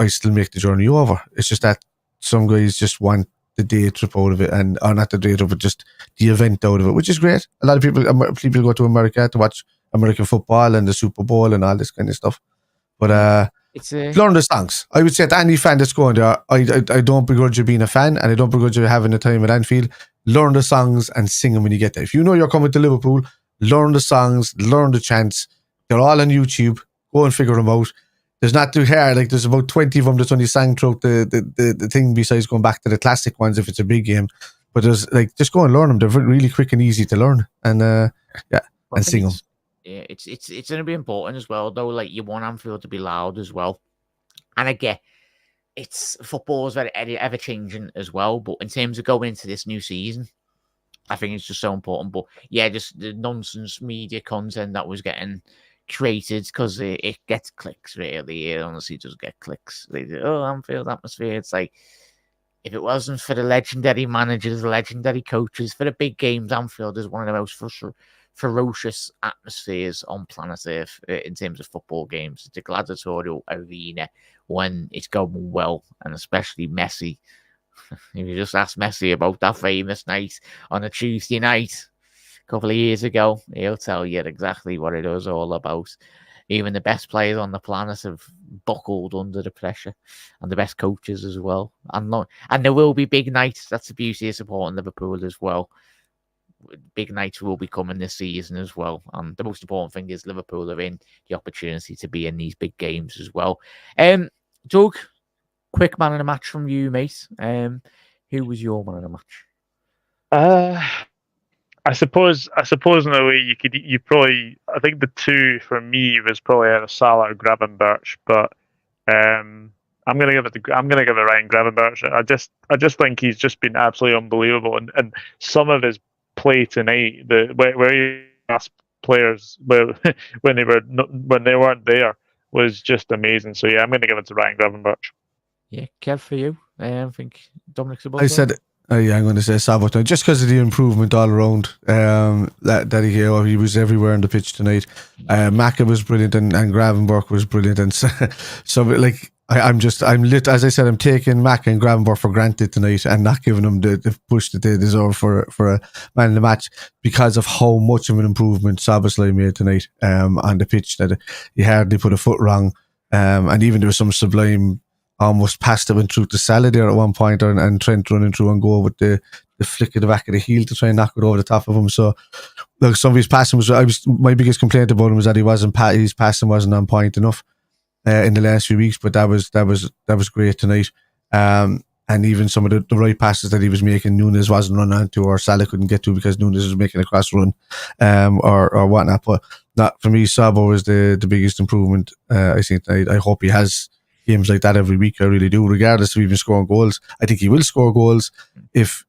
still make the journey over. It's just that some guys just want the day trip out of it, or not the day trip, but just the event out of it, which is great. A lot of people go to America to watch American football and the Super Bowl and all this kind of stuff. But learn the songs. I would say to any fan that's going there, I don't begrudge you being a fan, and I don't begrudge you having a time at Anfield. Learn the songs and sing them when you get there. If you know you're coming to Liverpool, learn the songs, learn the chants. They're all on YouTube. Go and figure them out. There's not too hard. Like, there's about 20 of them that's only sang throughout the thing, besides going back to the classic ones if it's a big game. But there's like, just go and learn them. They're really quick and easy to learn, and and sing them. Yeah, it's going to be important as well, though. Like, you want Anfield to be loud as well, and I get football is very ever changing as well. But in terms of going into this new season, I think it's just so important. But yeah, just the nonsense media content that was getting created, because it gets clicks, really. It honestly does get clicks. They do, Anfield atmosphere. It's like, if it wasn't for the legendary managers, legendary coaches, for the big games, Anfield is one of the most ferocious atmospheres on planet Earth in terms of football games. It's a gladiatorial arena when it's going well, and especially Messi. If you just ask Messi about that famous night on a Tuesday night a couple of years ago, he'll tell you exactly what it was all about. Even the best players on the planet have buckled under the pressure, and the best coaches as well. And there will be big nights. That's the beauty of supporting Liverpool as well. Big nights will be coming this season as well. And the most important thing is Liverpool are in the opportunity to be in these big games as well. Doug, quick man of the match from you, mate. Who was your man of the match? I suppose in a way you probably, I think the two for me was probably either Salah or Gravenberch, but I'm gonna give it Ryan Gravenberch. I just think he's just been absolutely unbelievable, and some of his play tonight, where he asked players when they weren't there, was just amazing. So yeah, I'm going to give it to Ryan Gravenberch. Yeah, Kev, for you, I think Dominic's about. I said, I'm going to say Sabot, just because of the improvement all around. That he was everywhere on the pitch tonight. Maka was brilliant, and Gravenberch was brilliant, and so like. I'm as I said, I'm taking Mack and Gravenberch for granted tonight and not giving them the push that they deserve for a man in the match, because of how much of an improvement Szoboszlai made tonight on the pitch, that he hardly put a foot wrong, and even there was some sublime almost pass that went through to Salah there at one point, and Trent running through and go with the flick of the back of the heel to try and knock it over the top of him. So look, some of his passing my biggest complaint about him was that his passing wasn't on point enough. in the last few weeks, but that was great tonight. And even some of the right passes that he was making, Nunes wasn't running onto, or Salah couldn't get to because Nunes was making a cross run, or whatnot. But that, for me, Sabo was the biggest improvement. I think I hope he has games like that every week. I really do, regardless of even scoring goals. I think he will score goals if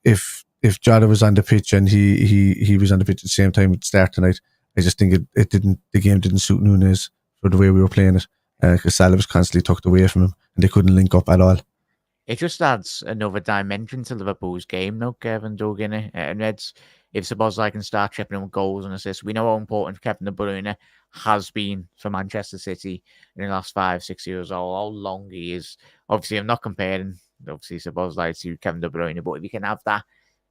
Jota was on the pitch and he was on the pitch at the same time at the start tonight. I just think the game didn't suit Nunes for the way we were playing it, because Salah was constantly tucked away from him and they couldn't link up at all. It just adds another dimension to Liverpool's game now, Kevin Doug, innit? And it's, if Szoboszlai can start chipping in with goals and assists, we know how important Kevin De Bruyne has been for Manchester City in the last 5-6 years, how long he is. Obviously, I'm not comparing, obviously, Szoboszlai to Kevin De Bruyne, but if you can have that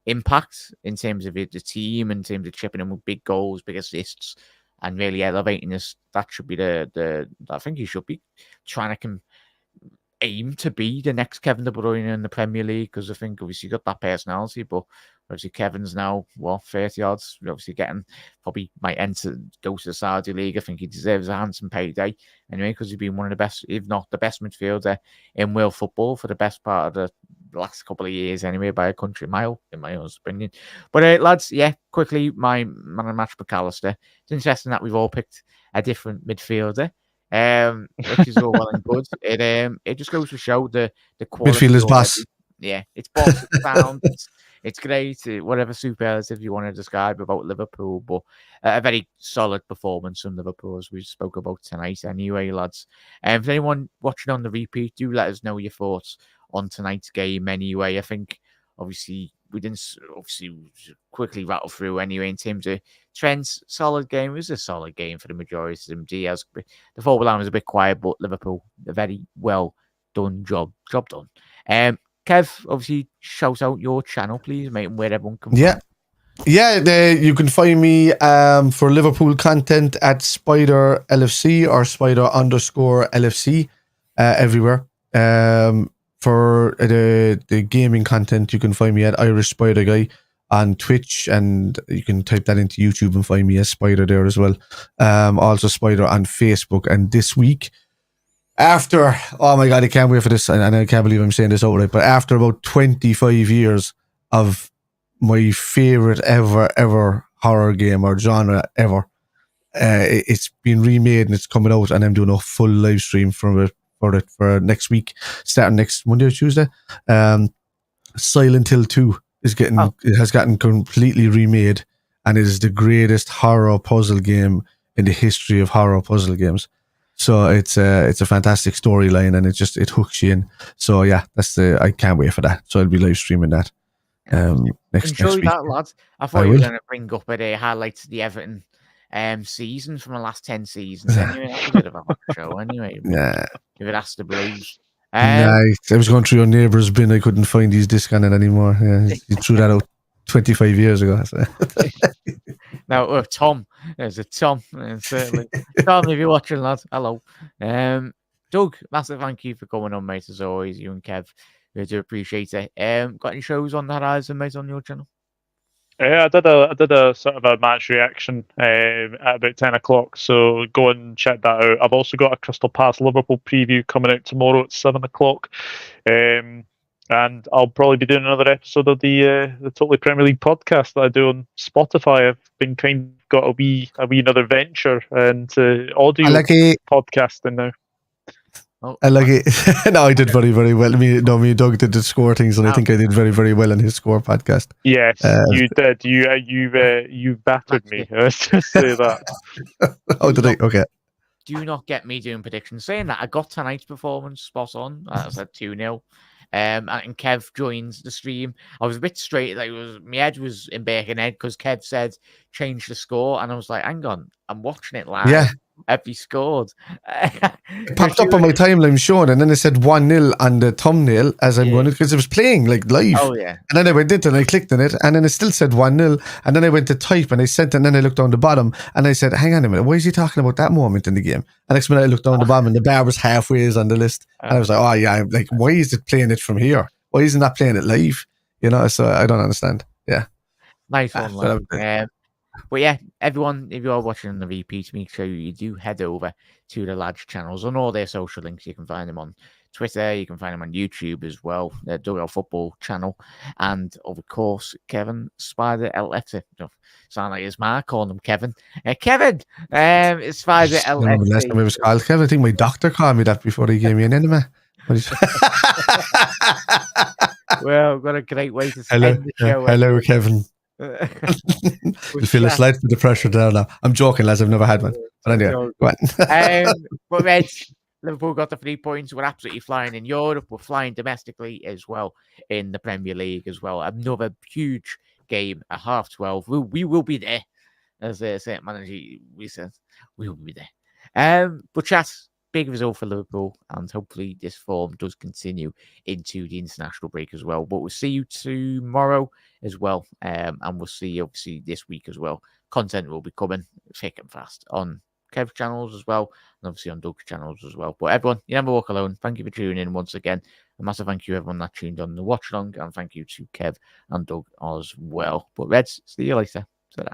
impact in terms of the team, in terms of chipping in with big goals, big assists, and really elevating this, that should be I think he should be trying to aim to be the next Kevin De Bruyne in the Premier League, because I think obviously you got that personality, but obviously Kevin's now 30 odds, obviously probably might go to the Saudi League. I think he deserves a handsome payday anyway, because he's been one of the best, if not the best midfielder in world football for the best part of the last couple of years anyway, by a country mile, in my own opinion. But lads, quickly, my man of the match, McAllister. It's interesting that we've all picked a different midfielder, which is all well and good. It just goes to show the quality. Midfielder's boss. Yeah, it's boss, it's sound, it's great, whatever superlative you want to describe about Liverpool, but a very solid performance from Liverpool, as we spoke about tonight anyway, lads. If anyone watching on the repeat, do let us know your thoughts on tonight's game anyway. I think, obviously, we didn't quickly rattle through anyway in terms of Trent's solid game. It was a solid game for the majority of them. Diaz, the forward line was a bit quiet, but Liverpool, a very well done job done. Kev, obviously, shout out your channel, please, mate, and where everyone can find. You can find me for Liverpool content at Spider LFC or Spider_LFC everywhere. For the gaming content, you can find me at Irish Spider Guy on Twitch, and you can type that into YouTube and find me as Spider there as well. Also Spider on Facebook. And this week, after, oh my God, I can't wait for this, and I can't believe I'm saying this outright, but after about 25 years of my favorite ever horror game or genre ever, it's been remade and it's coming out, and I'm doing a full live stream for it for next week, starting next Monday or Tuesday. Silent Hill 2 has gotten completely remade, and it is the greatest horror puzzle game in the history of horror puzzle games. So it's a fantastic storyline, and it hooks you in. So yeah, I can't wait for that. So I'll be live streaming that next week. That, lads. I thought you were going to bring up highlights of the Everton season from the last 10 seasons. Anyway, that's a bit of a hot show. Anyway, nah. If it has to Blues. Nice. I was going through your neighbour's bin. I couldn't find his disc on it anymore. Yeah, you threw that out 25 years ago. So. Now, Tom. There's a Tom. Certainly. Tom, if you're watching, lads, hello. Doug, massive thank you for coming on, mate, as always. You and Kev, we do appreciate it. Got any shows on the horizon, mate, on your channel? Yeah, I did a sort of a match reaction at about 10 o'clock, so go and check that out. I've also got a Crystal Palace Liverpool preview coming out tomorrow at 7 o'clock, and I'll probably be doing another episode of the Totally Premier League podcast that I do on Spotify. I've been got a wee another venture into audio podcasting now. Oh, I like it. No, I did very, very well. Me and Doug did the score things, and I think I did very, very well on his score podcast. Yes, you did. You battered me. Let's just say that. Oh, did I? Okay. Do not get me doing predictions. Saying that, I got tonight's performance spot on. I said 2-0. And Kev joins the stream. I was a bit straight, my head was in Birkenhead because Kev said change the score, and I was like, hang on, I'm watching it live. Yeah. Have he scored? It popped up on my timeline showing, and then it said 1-0 on the thumbnail as I'm going, because it was playing live. Oh yeah. And then I went in and I clicked on it, and then it still said 1-0, and then I went to type and I sent it, and then I looked down the bottom and I said, hang on a minute, why is he talking about that moment in the game? And next minute I looked down the bottom and the bar was halfway on the list, and I was like, oh yeah, I'm like, why is it playing it from here? Why isn't that playing it live? So I don't understand. Yeah. Nice one, But yeah, everyone, if you are watching on the repeat, make sure you do head over to the lads' channels on all their social links. You can find them on Twitter, you can find them on YouTube as well, the Dugout Football channel, and of course, Kevin Spider LFC. Sound like his ma calling him Kevin. Kevin, Spider I remember the last time I was called Kevin. I think my doctor called me that before he gave me an enema. Well, what a great way to Hello, end the show. hello, Kevin. You feel a slight bit of pressure there now. I'm joking, lads. I've never had one. But anyway, go on. But Reds, Liverpool got the 3 points. We're absolutely flying in Europe. We're flying domestically as well in the Premier League as well. Another huge game at 12:30. We will be there, as the St. Manager we said. We will be there. But chat, big result for Liverpool, and hopefully this form does continue into the international break as well. But we'll see you tomorrow as well, and we'll see you obviously this week as well. Content will be coming thick and fast on Kev's channels as well, and obviously on Doug's channels as well. But everyone, you never walk alone. Thank you for tuning in once again. A massive thank you everyone that tuned on the watch along, and thank you to Kev and Doug as well. But Reds, see you later. Ta-ra.